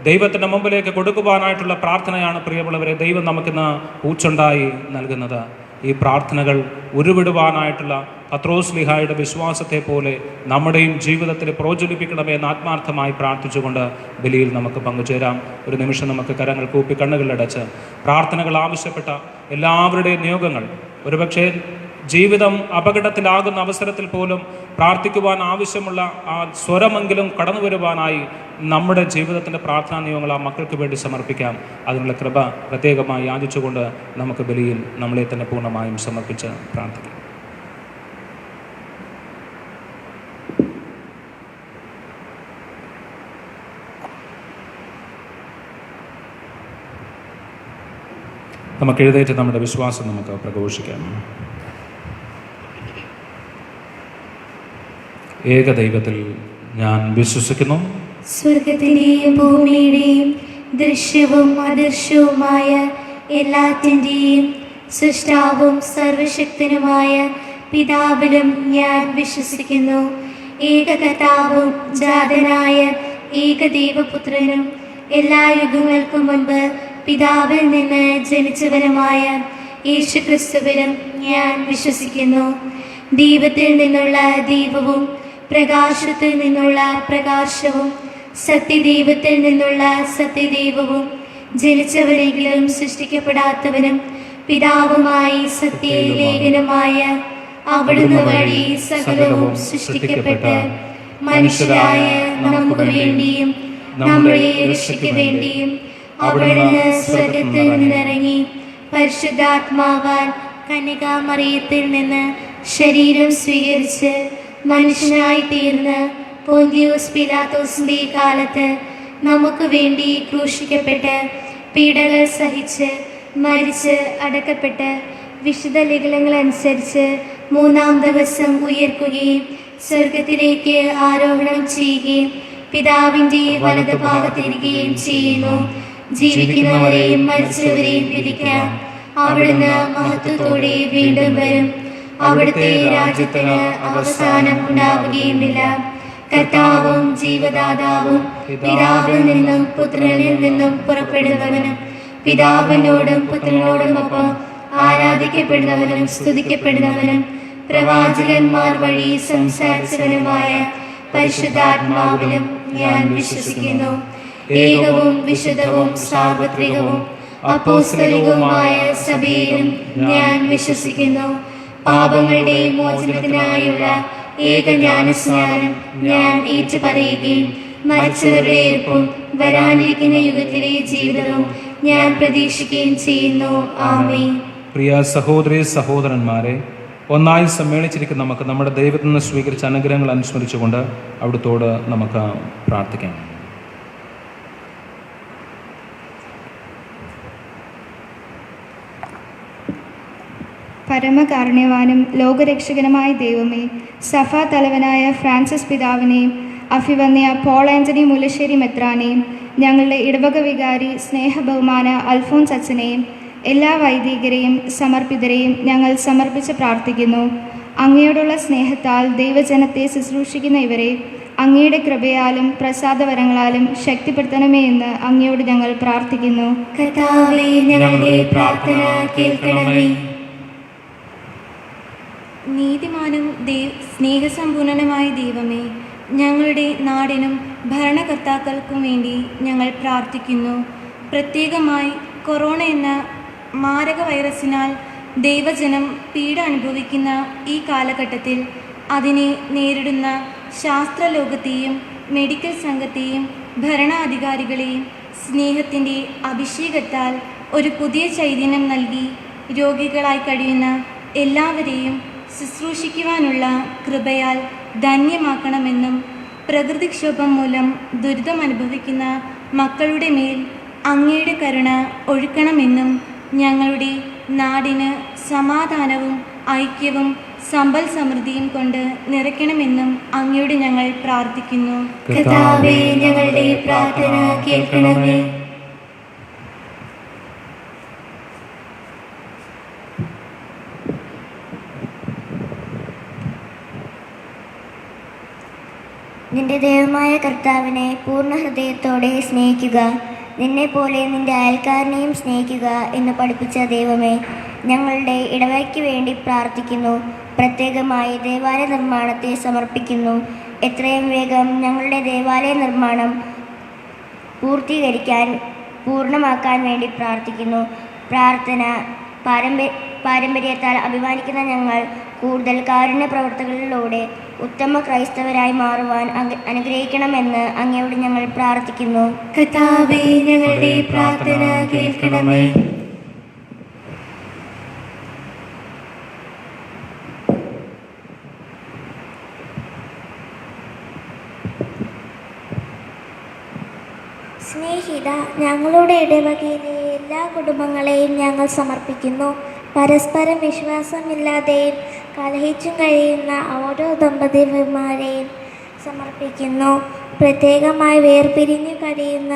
ദൈവത്തിൻ്റെ മുമ്പിലേക്ക് കൊടുക്കുവാനായിട്ടുള്ള പ്രാർത്ഥനയാണ് പ്രിയമുള്ളവരെ ദൈവം നമുക്കിന്ന് പൂച്ചുണ്ടായി നൽകുന്നത്. ഈ പ്രാർത്ഥനകൾ ഉരുവിടുവാനായിട്ടുള്ള പത്രോസ്ലീഹായുടെ വിശ്വാസത്തെ പോലെ നമ്മുടെയും ജീവിതത്തിൽ പ്രോജ്വലിപ്പിക്കണമേ എന്ന് ആത്മാർത്ഥമായി പ്രാർത്ഥിച്ചുകൊണ്ട് ബലിയിൽ നമുക്ക് പങ്കുചേരാം. ഒരു നിമിഷം നമുക്ക് കരങ്ങൾ കൂപ്പി കണ്ണുകളിലടച്ച് പ്രാർത്ഥനകൾ ആവശ്യപ്പെട്ട എല്ലാവരുടെയും നിയോഗങ്ങൾ, ഒരുപക്ഷെ ജീവിതം അപകടത്തിലാകുന്ന അവസരത്തിൽ പോലും പ്രാർത്ഥിക്കുവാൻ ആവശ്യമുള്ള ആ സ്വരമെങ്കിലും കടന്നു വരുവാനായി നമ്മുടെ ജീവിതത്തിൻ്റെ പ്രാർത്ഥനാ നിയമങ്ങൾ ആ മക്കൾക്ക് വേണ്ടി സമർപ്പിക്കാം. അതിനുള്ള കൃപ പ്രത്യേകമായി യാചിച്ചുകൊണ്ട് നമുക്ക് ബലിയിൽ നമ്മളെ തന്നെ പൂർണ്ണമായും സമർപ്പിച്ച് പ്രാർത്ഥിക്കാം. നമുക്ക് എഴുന്നേറ്റ് നമ്മുടെ വിശ്വാസം നമുക്ക് പ്രഘോഷിക്കാം. ഏകദൈവത്തിൽ ഞാൻ വിശ്വസിക്കുന്നു. സ്വർഗത്തിന്റെയും ഭൂമിയുടെയും ദൃശ്യവും അദൃശ്യവുമായ എല്ലാറ്റിൻ്റെയും സൃഷ്ടാവും സർവശക്തനുമായ പിതാവിലും ഞാൻ വിശ്വസിക്കുന്നു. ഏകകർത്താവും ജാതനായ ഏകദൈവപുത്രനും എല്ലാ യുഗങ്ങൾക്കും മുൻപ് പിതാവിൽ നിന്ന് ജനിച്ചവനുമായ യേശുക്രിസ്തുവിലും ഞാൻ വിശ്വസിക്കുന്നു. ദൈവത്തിൽ നിന്നുള്ള ദൈവവും പ്രകാശത്തിൽ നിന്നുള്ള പ്രകാശവും സത്യദൈവത്തിൽ നിന്നുള്ള സത്യദൈവവും ജനിച്ചവരെങ്കിലും സൃഷ്ടിക്കപ്പെടാത്തവനും പിതാവുമായി സത്യലേഖനുമായ അവിടുന്ന് വഴി സകലവും സൃഷ്ടിക്കപ്പെട്ട് മനുഷ്യരായ നമുക്ക് വേണ്ടിയും നമ്മളെ രക്ഷയ്ക്ക് വേണ്ടിയും അവിടുന്ന് സ്വർഗത്തിൽ നിന്നിറങ്ങി പരിശുദ്ധാത്മാവാൽ കന്യകാമറിയത്തിൽ നിന്ന് ശരീരം സ്വീകരിച്ച് മനുഷ്യനായി തീർന്ന് പൊന്തിയോസ് പീലാത്തോസിന്റെ കാലത്ത് നമുക്ക് വേണ്ടി ക്രൂശിക്കപ്പെട്ട് പീഡകൾ സഹിച്ച് മരിച്ച് അടക്കപ്പെട്ട് വിശുദ്ധ ലിഖിതങ്ങളനുസരിച്ച് 3-ാം ദിവസം ഉയർക്കുകയും സ്വർഗത്തിലേക്ക് ആരോഹണം ചെയ്യുകയും പിതാവിൻ്റെ വലത് ഭാഗത്തിരിക്കുകയും ചെയ്യുന്നു. ജീവിക്കുന്നവരെയും മരിച്ചവരെയും വിധിക്കാം. അവിടുന്ന് മഹത്വത്തോടെ വീണ്ടും വരും. അവിടുത്തെ രാജ്യത്തിന് അവസാനം ഉണ്ടാവുകയുമില്ല. കർത്താവും ജീവദാതാവും പിതാവിൽ നിന്നും പുത്രനിൽ നിന്നും പുറപ്പെടുന്നവനും പിതാവിനോടും പുത്രനോടുമൊപ്പം ആരാധിക്കപ്പെടുന്നവനും സ്തുതിക്കപ്പെടുന്നവനും പ്രവാചകന്മാർ വഴി സംസാരിച്ചവനുമായ പരിശുദ്ധാത്മാവിലും ഞാൻ വിശ്വസിക്കുന്നു. ഏകവും വിശുദ്ധവും സാർവത്രികവും അപ്പോസ്തലികവുമായ സഭയിലും ഞാൻ വിശ്വസിക്കുന്നു. പാപങ്ങളുടെ മോചനത്തിനായുള്ള ഏകജ്ഞാനസ്നാനം ഞാൻ ഏറ്റുപറയുകയും മരിച്ചവരുടെ ഉയർപ്പും വരാനിരിക്കുന്ന യുഗത്തിലെ ജീവിതവും ഞാൻ പ്രതീക്ഷിക്കുകയും ചെയ്യുന്നു. ആമേൻ. പ്രിയ സഹോദരി സഹോദരന്മാരെ, ഒന്നായി സമ്മേളിച്ചിരിക്കുന്ന നമുക്ക് നമ്മുടെ ദൈവത്തിൽ നിന്ന് സ്വീകരിച്ച അനുഗ്രഹങ്ങൾ അനുസ്മരിച്ചുകൊണ്ട് അവിടുത്തോട് നമുക്ക് പ്രാർത്ഥിക്കാം. പരമകാരുണ്യവാനും ലോകരക്ഷകനുമായ ദൈവമേ, സഭ തലവനായ ഫ്രാൻസിസ് പിതാവിനെയും അഭിവന്യ പോൾ ആൻ്റണി മുല്ലശ്ശേരി മെത്രാനെയും ഞങ്ങളുടെ ഇടവക വികാരി സ്നേഹബഹുമാന അൽഫോൻസ് അച്ഛനെയും എല്ലാ വൈദികരെയും സമർപ്പിതരെയും ഞങ്ങൾ സമർപ്പിച്ച് പ്രാർത്ഥിക്കുന്നു. അങ്ങയോടുള്ള സ്നേഹത്താൽ ദൈവജനത്തെ ശുശ്രൂഷിക്കുന്ന ഇവരെ അങ്ങയുടെ കൃപയാലും പ്രസാദവരങ്ങളാലും ശക്തിപ്പെടുത്തണമേ എന്ന് അങ്ങയോട് ഞങ്ങൾ പ്രാർത്ഥിക്കുന്നു. കർത്താവേ, ഞങ്ങളുടെ പ്രാർത്ഥന കേൾക്കണമേ. നീതിമാനും സ്നേഹസമ്പൂർണനുമായ ദൈവമേ, ഞങ്ങളുടെ നാടിനും ഭരണകർത്താക്കൾക്കും വേണ്ടി ഞങ്ങൾ പ്രാർത്ഥിക്കുന്നു. പ്രത്യേകമായി കൊറോണ എന്ന മാരക വൈറസിനാൽ ദൈവജനം പീഡ അനുഭവിക്കുന്ന ഈ കാലഘട്ടത്തിൽ അതിനെ നേരിടുന്ന ശാസ്ത്രലോകത്തെയും മെഡിക്കൽ സംഘത്തെയും ഭരണാധികാരികളെയും സ്നേഹത്തിൻ്റെ അഭിഷേകത്താൽ ഒരു പുതിയ ചൈതന്യം നൽകി രോഗികളായി കഴിയുന്ന എല്ലാവരെയും ശുശ്രൂഷിക്കുവാനുള്ള കൃപയാൽ ധന്യമാക്കണമെന്നും പ്രകൃതിക്ഷോഭം മൂലം ദുരിതമനുഭവിക്കുന്ന മക്കളുടെ മേൽ അങ്ങയുടെ കരുണ ഒഴുക്കണമെന്നും ഞങ്ങളുടെ നാടിന് സമാധാനവും ഐക്യവും സമ്പൽ സമൃദ്ധിയും കൊണ്ട് നിറയ്ക്കണമെന്നും അങ്ങയോട് ഞങ്ങൾ പ്രാർത്ഥിക്കുന്നു. കർത്താവേ, ഞങ്ങളുടെ പ്രാർത്ഥന കേൾക്കണമേ. നിന്റെ ദൈവമായ കർത്താവിനെ പൂർണ്ണ ഹൃദയത്തോടെ സ്നേഹിക്കുക, നിന്നെപ്പോലെ നിന്റെ അയൽക്കാരനെയും സ്നേഹിക്കുക എന്ന് പഠിപ്പിച്ച ദൈവമേ, ഞങ്ങളുടെ ഇടവയ്ക്ക് വേണ്ടി പ്രാർത്ഥിക്കുന്നു. പ്രത്യേകമായി ദേവാലയ നിർമ്മാണത്തെ സമർപ്പിക്കുന്നു. എത്രയും വേഗം ഞങ്ങളുടെ ദേവാലയ നിർമ്മാണം പൂർണ്ണമാക്കാൻ വേണ്ടി പ്രാർത്ഥിക്കുന്നു. പ്രാർത്ഥന പാരമ്പര്യത്താൽ അഭിമാനിക്കുന്ന ഞങ്ങൾ കൂടുതൽ കാരുണ്യ പ്രവർത്തനങ്ങളിലൂടെ ഉത്തമ ക്രൈസ്തവരായി മാറുവാൻ അനുഗ്രഹിക്കണമെന്ന് അങ്ങയോട് ഞങ്ങൾ പ്രാർത്ഥിക്കുന്നു. കർത്താവേ, ഞങ്ങളുടെ പ്രാർത്ഥന കേൾക്കണമേ. സ്നേഹിത, ഞങ്ങളുടെ ഇടവകയിലെ എല്ലാ കുടുംബങ്ങളെയും ഞങ്ങൾ സമർപ്പിക്കുന്നു. പരസ്പരം വിശ്വാസമില്ലാതെയും കലഹിച്ചും കഴിയുന്ന ഓരോ ദമ്പതിമാരെയും സമർപ്പിക്കുന്നു. പ്രത്യേകമായി വേർപിരിഞ്ഞു കഴിയുന്ന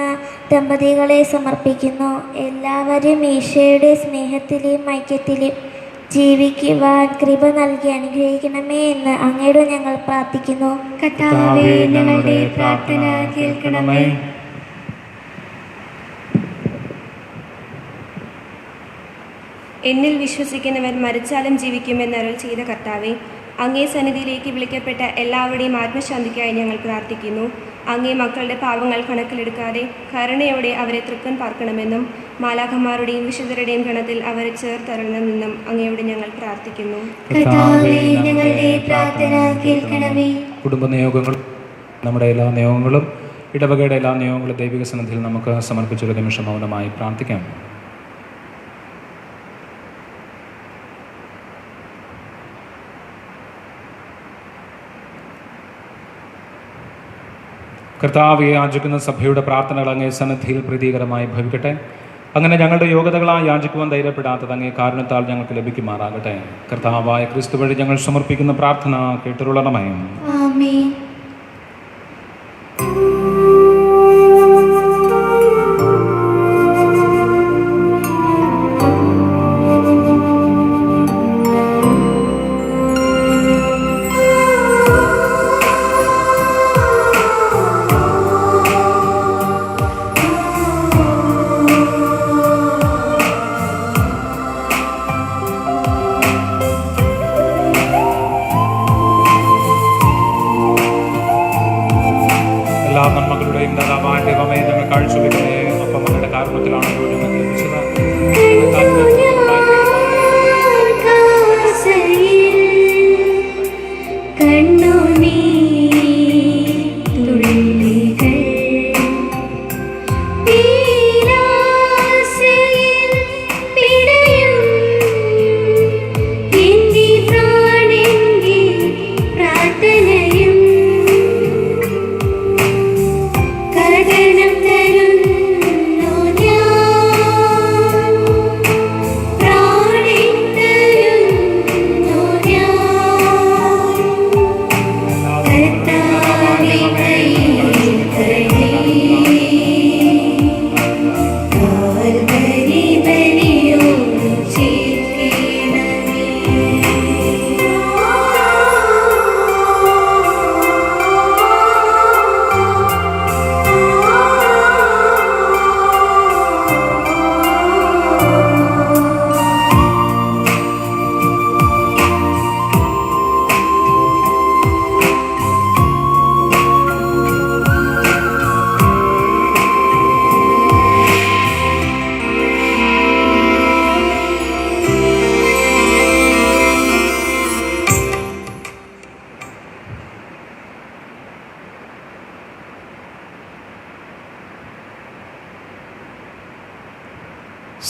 ദമ്പതികളെ സമർപ്പിക്കുന്നു. എല്ലാവരും ഈശോയുടെ സ്നേഹത്തിലും ഐക്യത്തിലും ജീവിക്കുവാൻ കൃപ നൽകി അനുഗ്രഹിക്കണമേ എന്ന് അങ്ങയോട് ഞങ്ങൾ പ്രാർത്ഥിക്കുന്നു. കർത്താവേ, ഞങ്ങളുടെ പ്രാർത്ഥന കേൾക്കണമേ. എന്നിൽ വിശ്വസിക്കുന്നവർ മരിച്ചാലും ജീവിക്കുമെന്ന് അരുൾ ചെയ്ത കർത്താവെ, അങ്ങേ സന്നിധിയിലേക്ക് വിളിക്കപ്പെട്ട എല്ലാവരുടെയും ആത്മശാന്തിക്കായി ഞങ്ങൾ പ്രാർത്ഥിക്കുന്നു. അങ്ങേ മക്കളുടെ പാവങ്ങൾ കണക്കിലെടുക്കാതെ കരുണയോടെ അവരെ തൃക്കൻ പാർക്കണമെന്നും മാലാഖമാരുടെയും വിശുദ്ധരുടെയും ഗണത്തിൽ അവരെ ചേർത്തരണമെന്നും അങ്ങയോട് ഞങ്ങൾ പ്രാർത്ഥിക്കുന്നു. കുടുംബ നിയോഗങ്ങൾ, നമ്മുടെ എല്ലാ നിയോഗങ്ങളും ഇടവകയുടെ എല്ലാ നിയോഗങ്ങളും ദൈവിക സന്നിധിയിൽ നമുക്ക് സമർപ്പിച്ചൊരു നിമിഷം മൗനമായി പ്രാർത്ഥിക്കാം. കർത്താവ് യാചിക്കുന്ന സഭയുടെ പ്രാർത്ഥനകൾ അങ്ങേ സന്നിധിയിൽ പ്രീതികരമായി ഭവിക്കട്ടെ. അങ്ങനെ ഞങ്ങളുടെ യോഗ്യതകളായി യാചിക്കുവാൻ ധൈര്യപ്പെടാത്തത് അങ്ങേ കാരുണ്യത്താൽ ഞങ്ങൾക്ക് ലഭിക്കുമാറാകട്ടെ. കർത്താവായ ക്രിസ്തു വഴി ഞങ്ങൾ സമർപ്പിക്കുന്ന പ്രാർത്ഥന കേട്ടുകൊള്ളണമേ. ആമേൻ. എല്ലാ നന്മകളുടെയും ദാതാവായ ദൈവമേ, ഞങ്ങൾ കാഴ്ചവെക്കുന്നേ അപ്പം അങ്ങയുടെ കാരണത്തിലാണല്ലോ ഞങ്ങൾക്ക് ലഭിച്ചത്.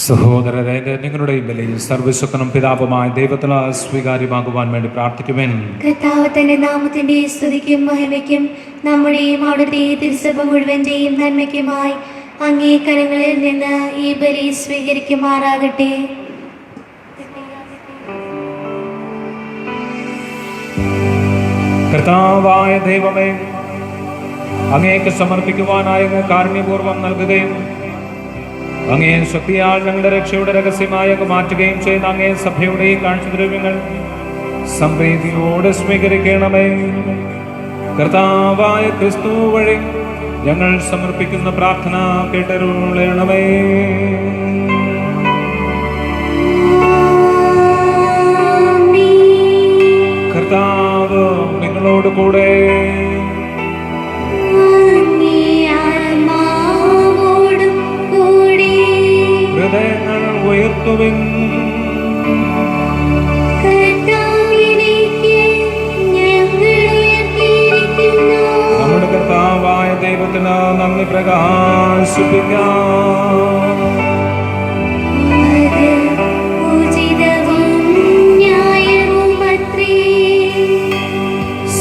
സഹോദരരെ, നിങ്ങളുടെ ബലിയിൽ സർവ്വശക്തനും പിതാവുമായ ദൈവത്തിന് സ്വീകാര്യമാകുവാൻ വേണ്ടി പ്രാർത്ഥിക്കുവാൻ. കർത്താവ് തന്റെ നാമത്തിന്റെ സ്തുതിക്കും മഹിമയ്ക്കും നമ്മുടെയും അവിടുത്തെ തിരുസഭ മുഴുവന്റെയും നന്മയ്ക്കുമായി അങ്ങേ കരങ്ങളിൽ നിന്ന് ഈ ബലി സ്വീകരിക്കുമാറാകട്ടെ. കർത്താവായ ദൈവമേ, അങ്ങേക്ക് സമർപ്പിക്കുവാനായി അങ്ങ് കാരുണ്യപൂർവ്വം നൽകുകയും അങ്ങേ ശക്തിയാൽ ഞങ്ങളുടെ രക്ഷയുടെ രഹസ്യമായി അങ്ങ് മാറ്റുകയും ചെയ്യുന്ന അങ്ങേ സഭയുടെ ഈ കാഴ്ചദ്രവ്യങ്ങൾ സംപ്രീതിയോടെ സ്വീകരിക്കണമേ. കർത്താവായ ക്രിസ്തു വഴി ഞങ്ങൾ സമർപ്പിക്കുന്ന പ്രാർത്ഥന കേട്ടരുളണമേ. കർത്താവ് നിങ്ങളോട് കൂടെ. ഹൃദയങ്ങൾ ഉയർത്തുവിൻ. നമ്മുടെ കർത്താവായ ദൈവത്തിന് നന്ദി പ്രകാശിപ്പിക്കാം.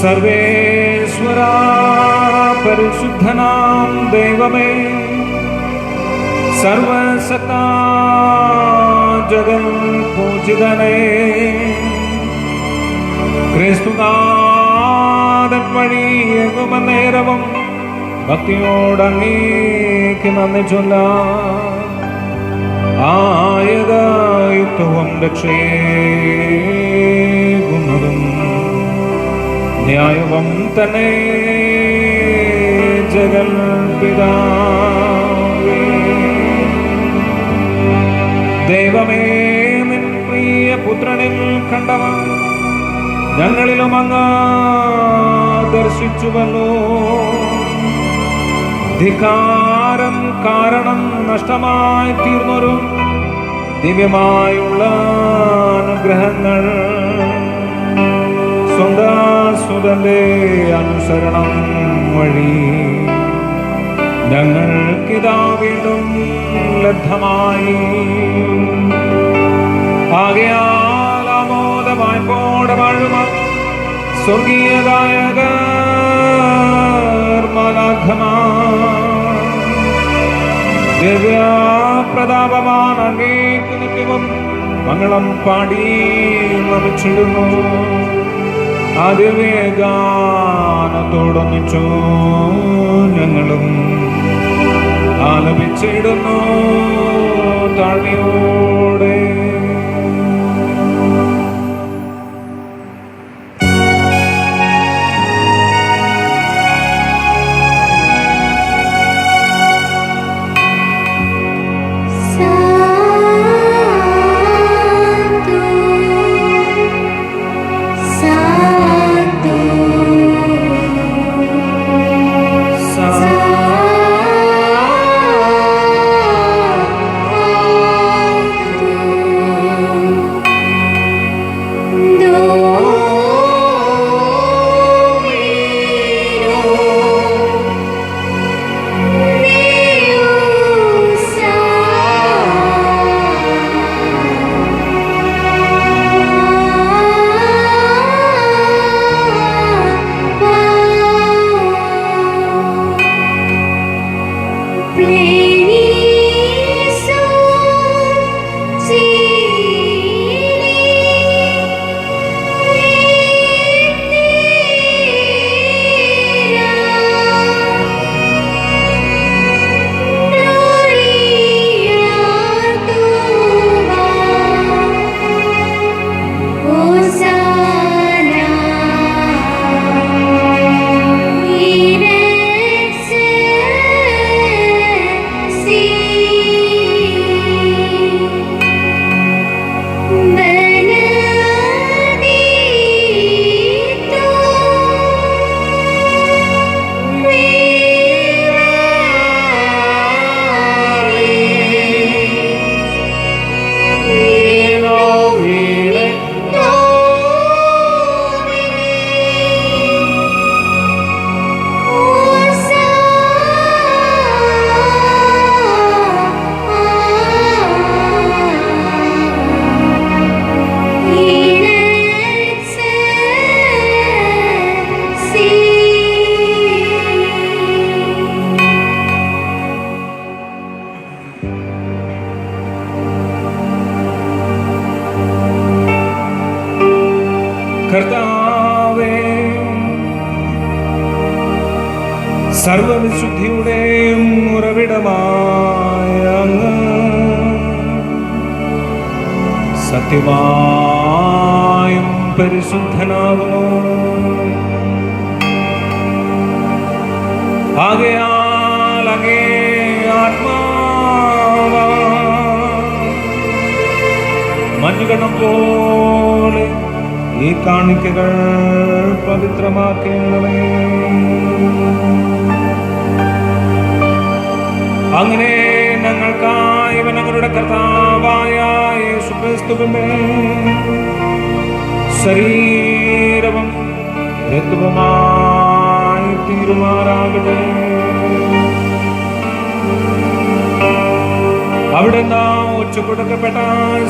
സർവേശ്വര പരിശുദ്ധനാം ദൈവമേ, സർവസത്ത ജഗൽ പൂജിതനേ, ക്രിസ്തുനാഥൻ വഴി എങ്ങുമന്നേരവും ഭക്തിയോടങ്ങേക്ക് നന്ദി ചൊല്ലാം. ആയത് യുക്തവും രക്ഷേകുന്നതും ന്യായവും തന്നെ ജഗൽ പിതാവേ. ദൈവമേ, നിൻ പ്രിയ പുത്രനിൽ കണ്ടവ ഞങ്ങളിലും അങ്ങ് ദർശിച്ചുവല്ലോ. ധിക്കാരം കാരണം നഷ്ടമായി തീർന്നൊരു ദിവ്യമായുള്ള അനുഗ്രഹങ്ങൾ സ്വന്തസുതന്റെ അനുസരണം വഴി ഞങ്ങൾക്കിതാ വീണ്ടും ലബ്ധമായി. ആകയാൽ ആമോദമായി പോടവാഴുക സ്വർഗീയ ഗായകർ, മാലാഖമാർ, ദിവ്യപ്രതാപമാൻ അങ്ങേക്ക് നിത്യവും മംഗളം പാടി നമിച്ചിടുന്നു. ആ ദിവ്യഗാനത്തോടൊന്നിച്ചു ഞങ്ങളും ആലപിച്ചിടുന്നു താഴ്മയോടെ. കർത്താവേ, സർവവിശുദ്ധിയുടെയും ഉറവിടമായ അങ്ങ് സത്യമായും പരിശുദ്ധനാകുന്നു. ആകയാൽ അങ്ങേ ആത്മാവാ മഞ്ഞുകണം പോലെ ഈ കാണിക്കകൾ പവിത്രമാക്കണമേ. അങ്ങനെ ഞങ്ങൾക്കായി ഞങ്ങളുടെ കർത്താവായ യേശുക്രിസ്തുവിന്റെ ശരീരവും രക്തവുമായി തീരുമാറാകട്ടെ. അവിടെ നാം ഒറ്റുകൊടുക്കപ്പെട്ട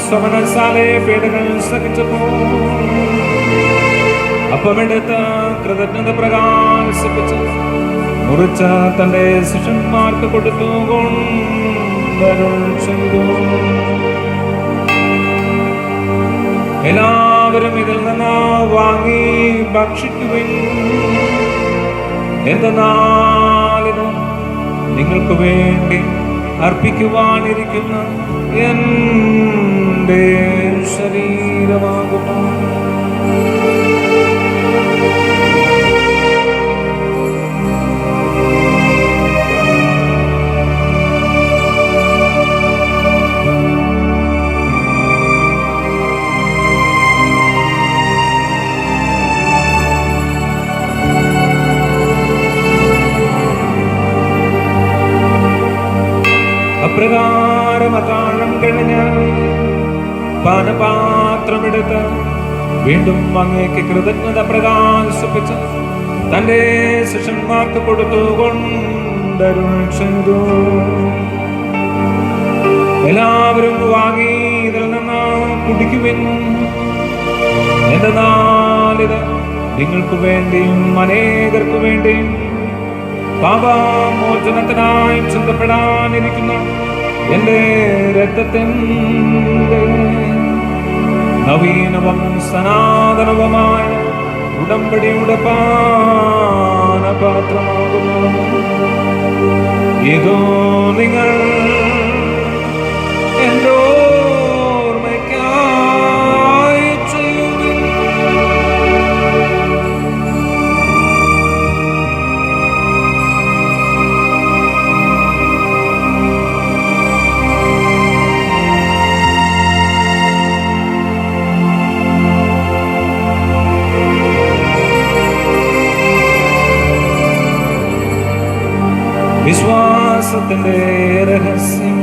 സ്വമനസാലെ പേടകൾ സഹിച്ചപ്പോ അപ്പമെടുത്ത് കൃതജ്ഞത പ്രകാശിപ്പിച്ച് മുറിച്ച തന്റെ ശിഷ്യന്മാർക്ക് കൊടുത്തു കൊണ്ടരുൾ ചെയ്തു. എല്ലാവരും ഇതിൽ നിന്ന് വാങ്ങി ഭക്ഷിക്കുവിൻ. എന്തെന്നാലിത് നിങ്ങൾക്ക് വേണ്ടി അർപ്പിക്കുവാനിരിക്കുന്ന എൻ്റെ ശരീരമാകുന്നു. അപ്രകാരം അത്താഴം കഴിഞ്ഞ് പാനപാത്രമെടുത്ത് വീണ്ടും അങ്ങേക്ക് കൃതജ്ഞത പ്രകാശിപ്പിച്ച് തന്റെ ശിഷ്യന്മാർക്ക് കൊടുത്തു കൊണ്ടരുൾ ചെയ്തു. എല്ലാവരും വാങ്ങി ഇതിൽ നിന്ന് കുടിക്കുവിൻ. എന്തെന്നാലിത് നിങ്ങൾക്ക് വേണ്ടിയും അനേകർക്ക് വേണ്ടിയും പാപമോചനത്തിനായി ചിന്തപ്പെടാനിരിക്കുന്ന എൻ്റെ രക്തത്തിൻ്റെ നവീനവും സനാതനവുമായ ഉടമ്പടിയുടെ പാനപാത്രമാകുന്നു. ഇതോ നിങ്ങൾ എൻ്റെ ഓർമ്മയ്ക്കായി ചെയ്യുവിൻ. വിശ്വാസത്തിന്റെ രഹസ്യം.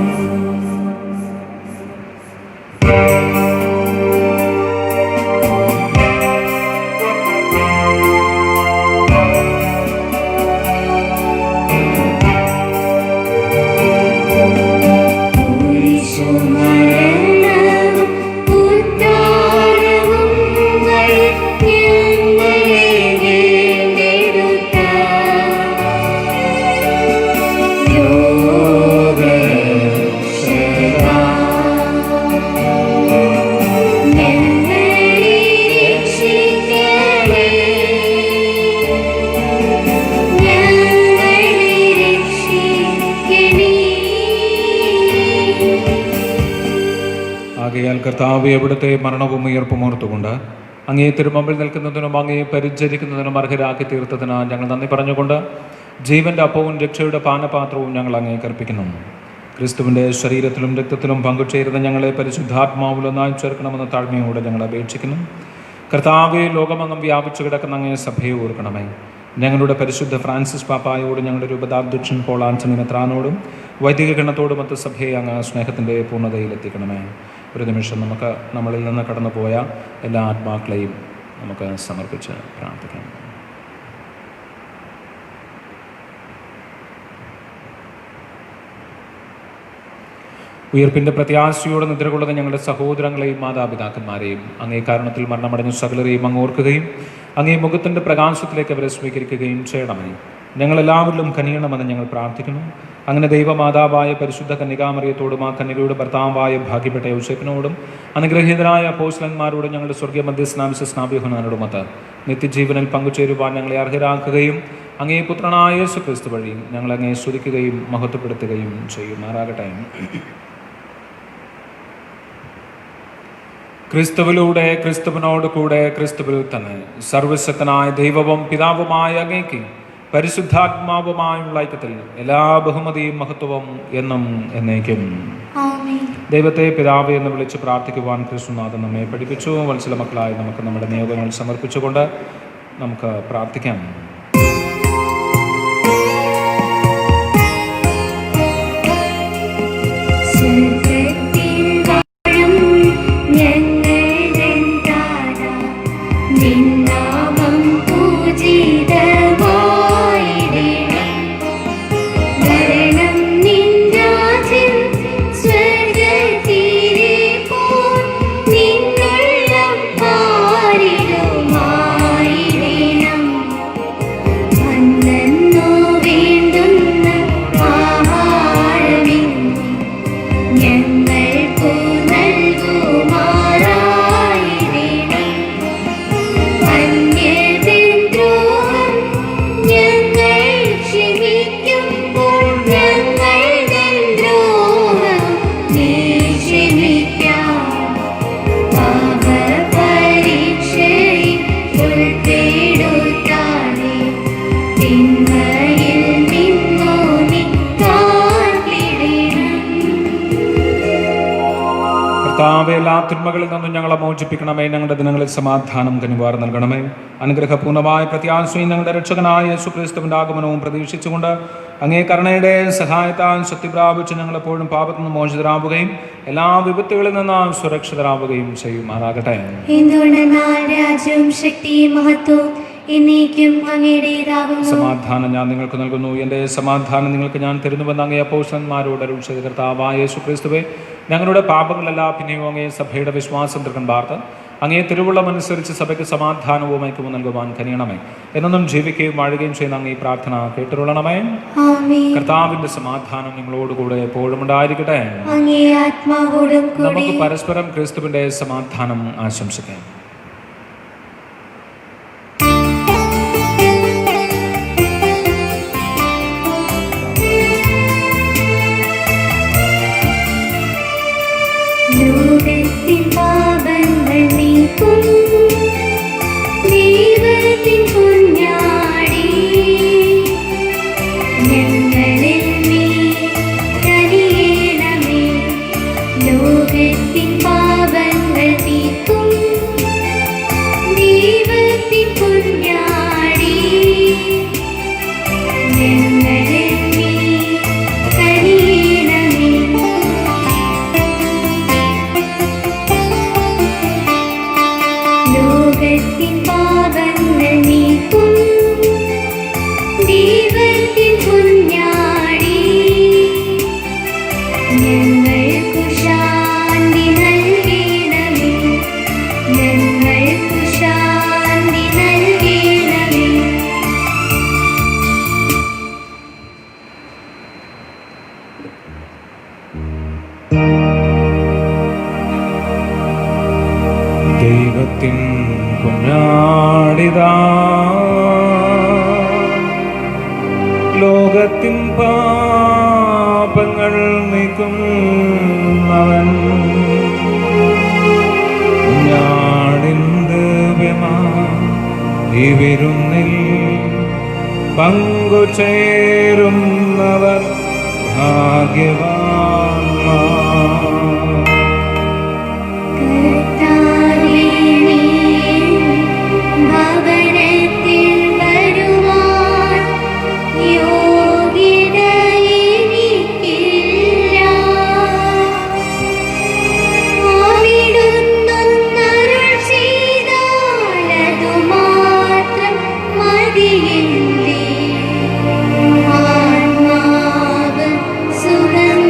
ആകയാൽ കർത്താവേ, അവിടുത്തെ മരണവും ഉയർപ്പും ഓർത്തുകൊണ്ട് അങ്ങേ തിരുമുമ്പിൽ നിൽക്കുന്നതിനും അങ്ങേ പരിചരിക്കുന്നതിനും അർഹരാക്കി തീർത്തതിന് ഞങ്ങൾ നന്ദി പറഞ്ഞുകൊണ്ട് ജീവന്റെ അപ്പവും രക്ഷയുടെ പാനപാത്രവും ഞങ്ങൾ അങ്ങേ കർപ്പിക്കുന്നു. ക്രിസ്തുവിൻ്റെ ശരീരത്തിലും രക്തത്തിലും പങ്കുചേരുന്ന ഞങ്ങളെ പരിശുദ്ധാത്മാവിലൊന്നായി ചേർക്കണമെന്ന് താഴ്മയോടെ ഞങ്ങൾ അപേക്ഷിക്കുന്നു. കർത്താവേ, ലോകമെങ്ങും വ്യാപിച്ചു കിടക്കുന്ന അങ്ങേ സഭയെ ഓർക്കണമേ. ഞങ്ങളുടെ പരിശുദ്ധ ഫ്രാൻസിസ് പാപ്പായോടും ഞങ്ങളുടെ രൂപതാധ്യക്ഷൻ പോൾ ആന്റണി മെത്രാനോടും വൈദിക ഗണത്തോടും സഭയെ അങ്ങ് സ്നേഹത്തിൻ്റെ പൂർണ്ണതയിലെത്തിക്കണമേ. ഒരു നിമിഷം നമുക്ക് നമ്മളിൽ നിന്ന് കടന്നുപോയ എല്ലാ ആത്മാക്കളെയും നമുക്ക് സമർപ്പിച്ച് പ്രാർത്ഥിക്കാം. ഉയർപ്പിൻ്റെ പ്രത്യാശയോടെ നിദ്രകൊള്ളുന്ന ഞങ്ങളുടെ സഹോദരങ്ങളെയും മാതാപിതാക്കന്മാരെയും അങ്ങേ കാരണത്തിൽ മരണമടഞ്ഞ സകലരെയും അങ്ങ് ഓർക്കുകയും അങ്ങേ മുഖത്തിൻ്റെ പ്രകാശത്തിലേക്ക് അവരെ സ്വീകരിക്കുകയും ചെയ്യണമേ. ഞങ്ങളെല്ലാവരിലും കനിയണമെന്ന് ഞങ്ങൾ പ്രാർത്ഥിക്കുന്നു. അങ്ങനെ ദൈവമാതാവായ പരിശുദ്ധ കന്യകാമറിയത്തോടും ആ കന്യകയുടെ ഭർത്താവായ ഭാഗ്യപ്പെട്ട യോസേപ്പിനോടും അനുഗ്രഹീതരായ അപ്പോസ്തലന്മാരോടും ഞങ്ങളുടെ സ്വർഗീയ മധ്യസ്ഥനായ വിശ്വസ്തനായ യോഹന്നാനോടുമൊത്ത് നിത്യജീവനിൽ പങ്കുചേരുവാൻ ഞങ്ങളെ അർഹരാക്കുകയും അങ്ങേ പുത്രനായ യേശു ക്രിസ്തു വഴി ഞങ്ങൾ അങ്ങേ സ്തുതിക്കുകയും മഹത്വപ്പെടുത്തുകയും ചെയ്യുമാറാകട്ടെ. ക്രിസ്തുവിലൂടെ, ക്രിസ്തുവിനോട് കൂടെ, ക്രിസ്തുവിൽ തന്നെ സർവശക്തനായ ദൈവവും പിതാവുമായ അങ്ങേക്ക് പരിശുദ്ധാത്മാവുമായുള്ള ഐക്യത്തിൽ എല്ലാ ബഹുമതിയും മഹത്വവും എന്നും എന്നേക്കും. ദൈവത്തെ പിതാവ് എന്ന് വിളിച്ച് പ്രാർത്ഥിക്കുവാൻ ക്രിസ്തുനാഥൻ നമ്മെ പഠിപ്പിച്ചു. വത്സല മക്കളായി നമുക്ക് നമ്മുടെ നിയോഗങ്ങൾ സമർപ്പിച്ചുകൊണ്ട് നമുക്ക് പ്രാർത്ഥിക്കാം. എല്ലാ തിന്മകളിൽ നിന്നും ഞങ്ങളെ മോചിപ്പിക്കണമേ. ഞങ്ങളുടെ ദിനങ്ങളിൽ സമാധാനം കനിവാർ നൽകണമേ. അനുഗ്രഹപൂർണ്ണമായ പ്രത്യാശയും ഞങ്ങളുടെ രക്ഷകനായ യേശു ക്രിസ്തുവിൻ്റെ ആഗമനവും പ്രതീക്ഷിച്ചുകൊണ്ട് അങ്ങേ കരുണയുടെ സഹായത്താൽ ശക്തി പ്രാപിച്ച് ഞങ്ങളെപ്പോഴും പാപത്തിൽ നിന്ന് മോചിതരാവുകയും എല്ലാ വിപത്തുകളിൽ നിന്ന് സുരക്ഷിതരാവുകയും ചെയ്യുമാറാകട്ടെ. സമാധാനം ഞാൻ നിങ്ങൾക്ക് നൽകുന്നു, എൻ്റെ സമാധാനം നിങ്ങൾക്ക് ഞാൻ തരുന്നുവെന്ന് അങ്ങേ അപ്പോസ്തലന്മാരോട് അരുളി ചെയ്ത കർത്താവായ യേശു ക്രിസ്തുവേ, ഞങ്ങളുടെ പാപങ്ങളെല്ലാം പിന്നെയും അങ്ങേ സഭയുടെ വിശ്വാസം തൃക്കൺ പാർത്ത് അങ്ങേ തിരുവുള്ളമനുസരിച്ച് സഭയ്ക്ക് സമാധാനവും ഐക്യവും നൽകുവാൻ കനിയണമേ. എന്നും ജീവിക്കുകയും വാഴുകയും ചെയ്യുന്ന അങ്ങേ പ്രാർത്ഥന കേട്ടുകൊള്ളണമേ. കർത്താവിന്റെ സമാധാനം നിങ്ങളോടുകൂടെ എപ്പോഴും ഉണ്ടായിരിക്കട്ടെ. നമുക്ക് പരസ്പരം ക്രിസ്തുവിന്റെ സമാധാനം ആശംസിക്കാം. ലോകത്തിൻ പാപങ്ങൾ നീക്കും ദൈവത്തിൻ കുഞ്ഞാടേ, ഞങ്ങളിൽ നീ കനിയണമേ. ലോകത്തിൻ പാപങ്ങൾ നീക്കും ദൈവത്തിൻ കുഞ്ഞാടേ, ഞങ്ങളിൽ നീ കനിയണമേ. ലോകത്തിൻ പാപങ്ങൾ നീക്കും ദൈവത്തിൻ കുഞ്ഞാടേ, ഞങ്ങൾക്കു ശാന്തി നൽകണമേ. ഞങ്ങൾക്കു ശാന്തി നൽകണമേ. ദൈവത്തിൻ കുഞ്ഞാടിതാ, ലോകത്തിൻ പാപങ്ങൾ നീക്കുന്നവൻ. കുഞ്ഞാടിൻ ദിവ്യമാ ഈ വിരുന്നിൽ പങ്കുചേരുന്നവർ ഭാഗ്യവാന്മാർ. ഭവനത്തിൽ വരുവാൻ യോഗ്യത എനിക്കില്ല. അവിടുന്നൊന്നരുൾ ചെയ്താൽ അതുമാത്രം മതിയെന്റെ ആത്മാവ് സുഖം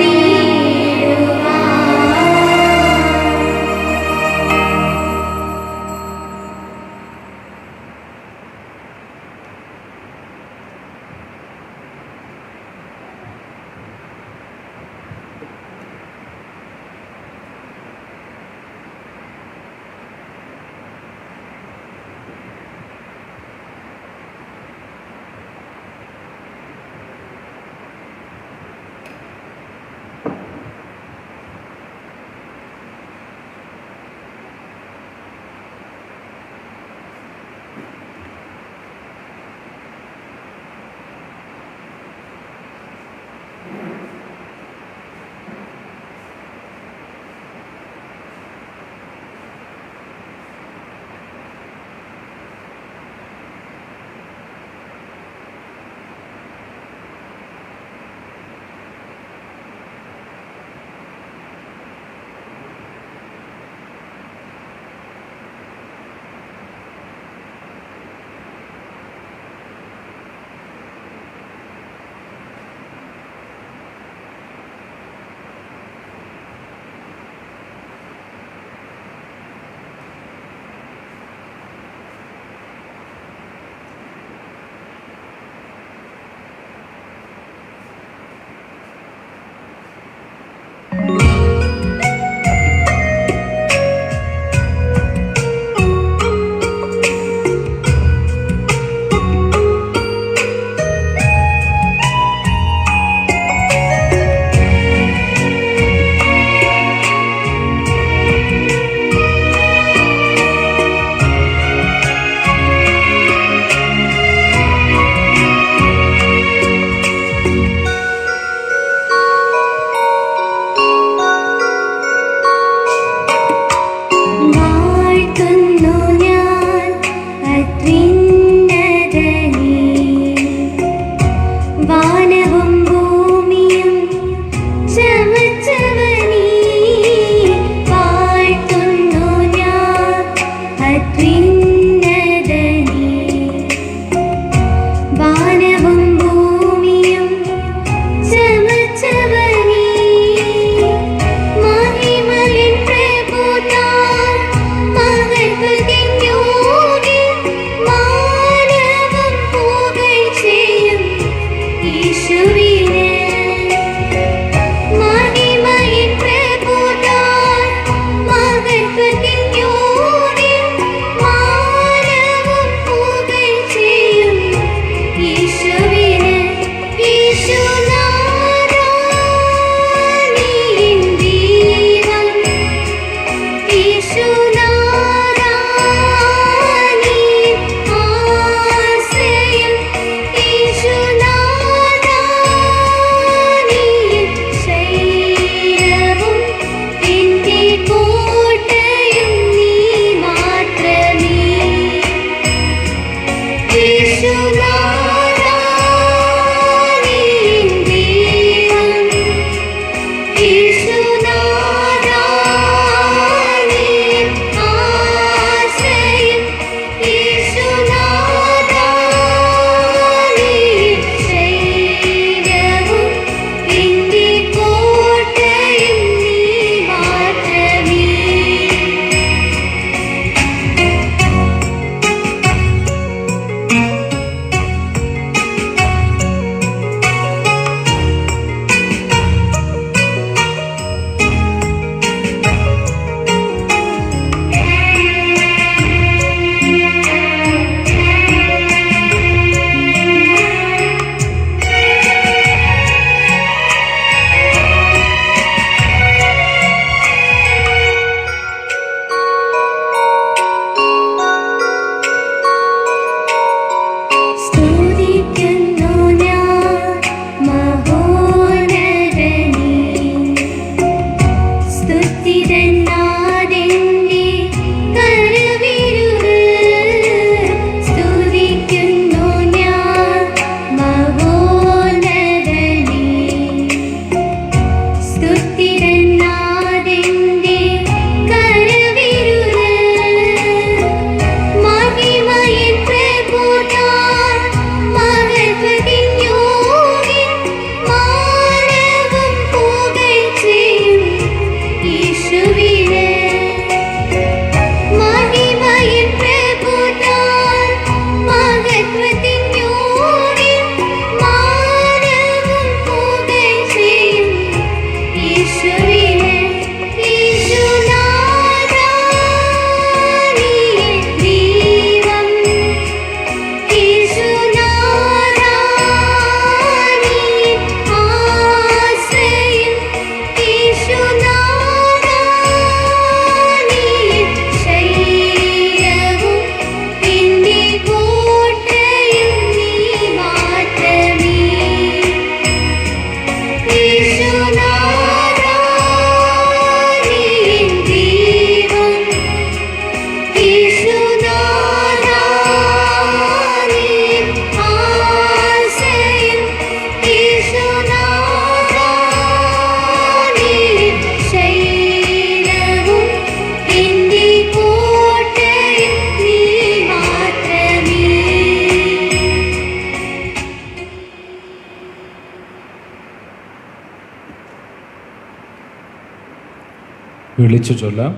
വിളിച്ചു ചൊല്ലാം.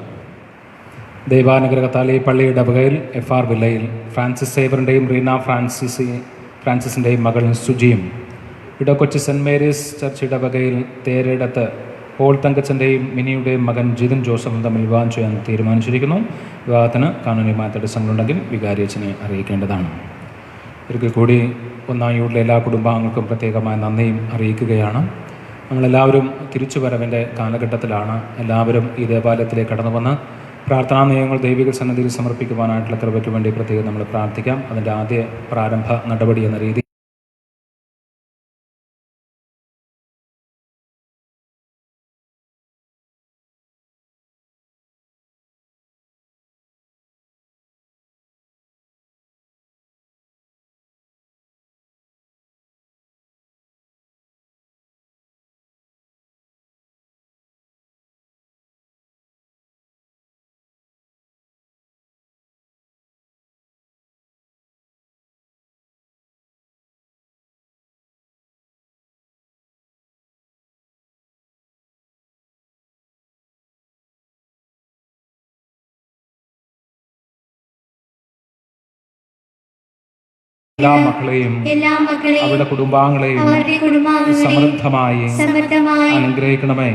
ദൈവാനുഗ്രഹത്താൽ ഈ പള്ളിയുടെ ഇടവകയിൽ FR വില്ലയിൽ ഫ്രാൻസിസ് സേവറിൻ്റെയും റീന ഫ്രാൻസിസിൻ്റെയും മകൾ സുജിയും, ഇടക്കൊച്ചി സെൻറ്റ് മേരീസ് ചർച്ച് ഇടവകയിൽ തേരയിടത്ത് പോൾ തങ്കച്ചൻ്റെയും മിനിയുടെയും മകൻ ജിതിൻ ജോസഫും തമ്മിൽ വിവാഹം ചെയ്യാൻ തീരുമാനിച്ചിരിക്കുന്നു. വിവാഹത്തിന് കാനൂനികമായ തടസ്സങ്ങളുണ്ടെങ്കിൽ വികാരിയച്ഛനെ അറിയിക്കേണ്ടതാണ്. ഒരിക്കൽ കൂടി ഒന്നാം യൂണിലെ എല്ലാ കുടുംബാംഗങ്ങൾക്കും പ്രത്യേകമായ നന്ദിയും അറിയിക്കുകയാണ്. ഞങ്ങളെല്ലാവരും തിരിച്ചുവരവിൻ്റെ കാലഘട്ടത്തിലാണ്. എല്ലാവരും ഈ ദേവാലയത്തിലേക്ക് കടന്നു വന്ന് പ്രാർത്ഥനാ നിയമങ്ങൾ ദൈവിക സന്നിധിയിൽ സമർപ്പിക്കുവാനായിട്ടുള്ള കൃപയ്ക്ക് വേണ്ടി പ്രത്യേകം നമ്മൾ പ്രാർത്ഥിക്കാം. അതിൻ്റെ ആദ്യ പ്രാരംഭ നടപടി എന്ന രീതി എല്ലാ മക്കളെയും അവരുടെ കുടുംബാംഗങ്ങളെയും സമൃദ്ധമായി അനുഗ്രഹിക്കണമേ.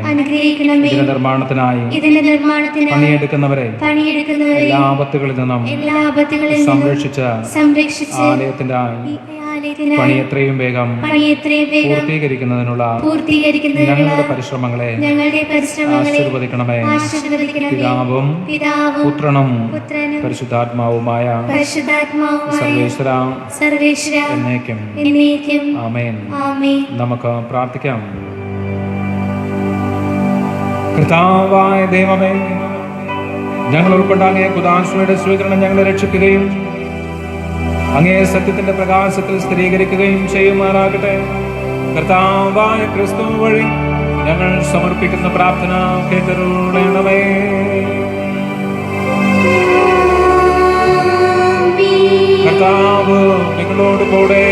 ഇതിന്റെ നിർമ്മാണത്തിനായി പണിയെടുക്കുന്നവരെ എല്ലാ ആപത്തുകളിൽ നിന്നും സംരക്ഷിച്ച ആലയത്തിന്റെ പണി എത്രയും വേഗം പൂർത്തീകരിക്കുന്നതിനുള്ള ഞങ്ങളുടെ പരിശ്രമങ്ങളെ ആശീർവദിക്കണമേ. പിതാവും പുത്രനും പരിശുദ്ധാത്മാവുമായ സർവേശ്വര എന്നേക്കും ആമേൻ. നമുക്ക് പ്രാർത്ഥിക്കാം. കർത്താവായ ദൈവമേ, ഞങ്ങൾ ഉൾപ്പെട്ട അങ്ങേ കുദാശയുടെ സ്വീകരണം ഞങ്ങളെ രക്ഷിക്കുകയും അങ്ങേ സത്യത്തിന്റെ പ്രകാശത്തിൽ സ്ഥിരീകരിക്കുകയും ചെയ്യുമാറാകട്ടെ. കർത്താവായ ക്രിസ്തു വഴി ഞങ്ങൾ സമർപ്പിക്കുന്ന പ്രാർത്ഥന കേട്ടരുളണമേ. കർത്താവ് നിങ്ങളോട് കൂടെ.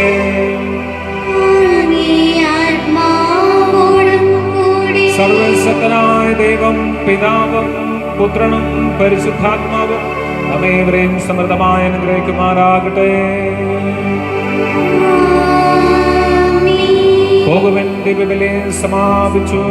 സർവശക്തനായ ദൈവം പിതാവും പുത്രനും പരിശുദ്ധാത്മാവും നമ്മേവരെയും സമൃദ്ധമായി അനുഗ്രഹിക്കുമാറാകട്ടെ. പോകുവൻ ദിവ്യബലി സമാപിച്ചു.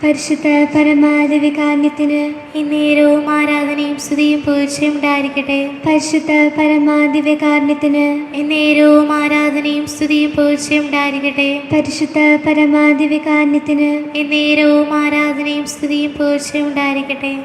പരിശുദ്ധ പരമാദിവികാന്യത്തിന് എന്നേരവും ആരാധനയും സ്തുതിയും പുകഴ്ചയും ഉണ്ടായിരിക്കട്ടെ. പരിശുദ്ധ പരമാദിവികാന്യത്തിന് എന്നേരവും ആരാധനയും സ്തുതിയും പുകഴ്ചയും ഉണ്ടായിരിക്കട്ടെ. പരിശുദ്ധ പരമാദിവികാന്യത്തിന് എന്നേരവും ആരാധനയും സ്തുതിയും പുകഴ്ചയും ഉണ്ടായിരിക്കട്ടെ.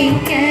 സ്തുതിക്ക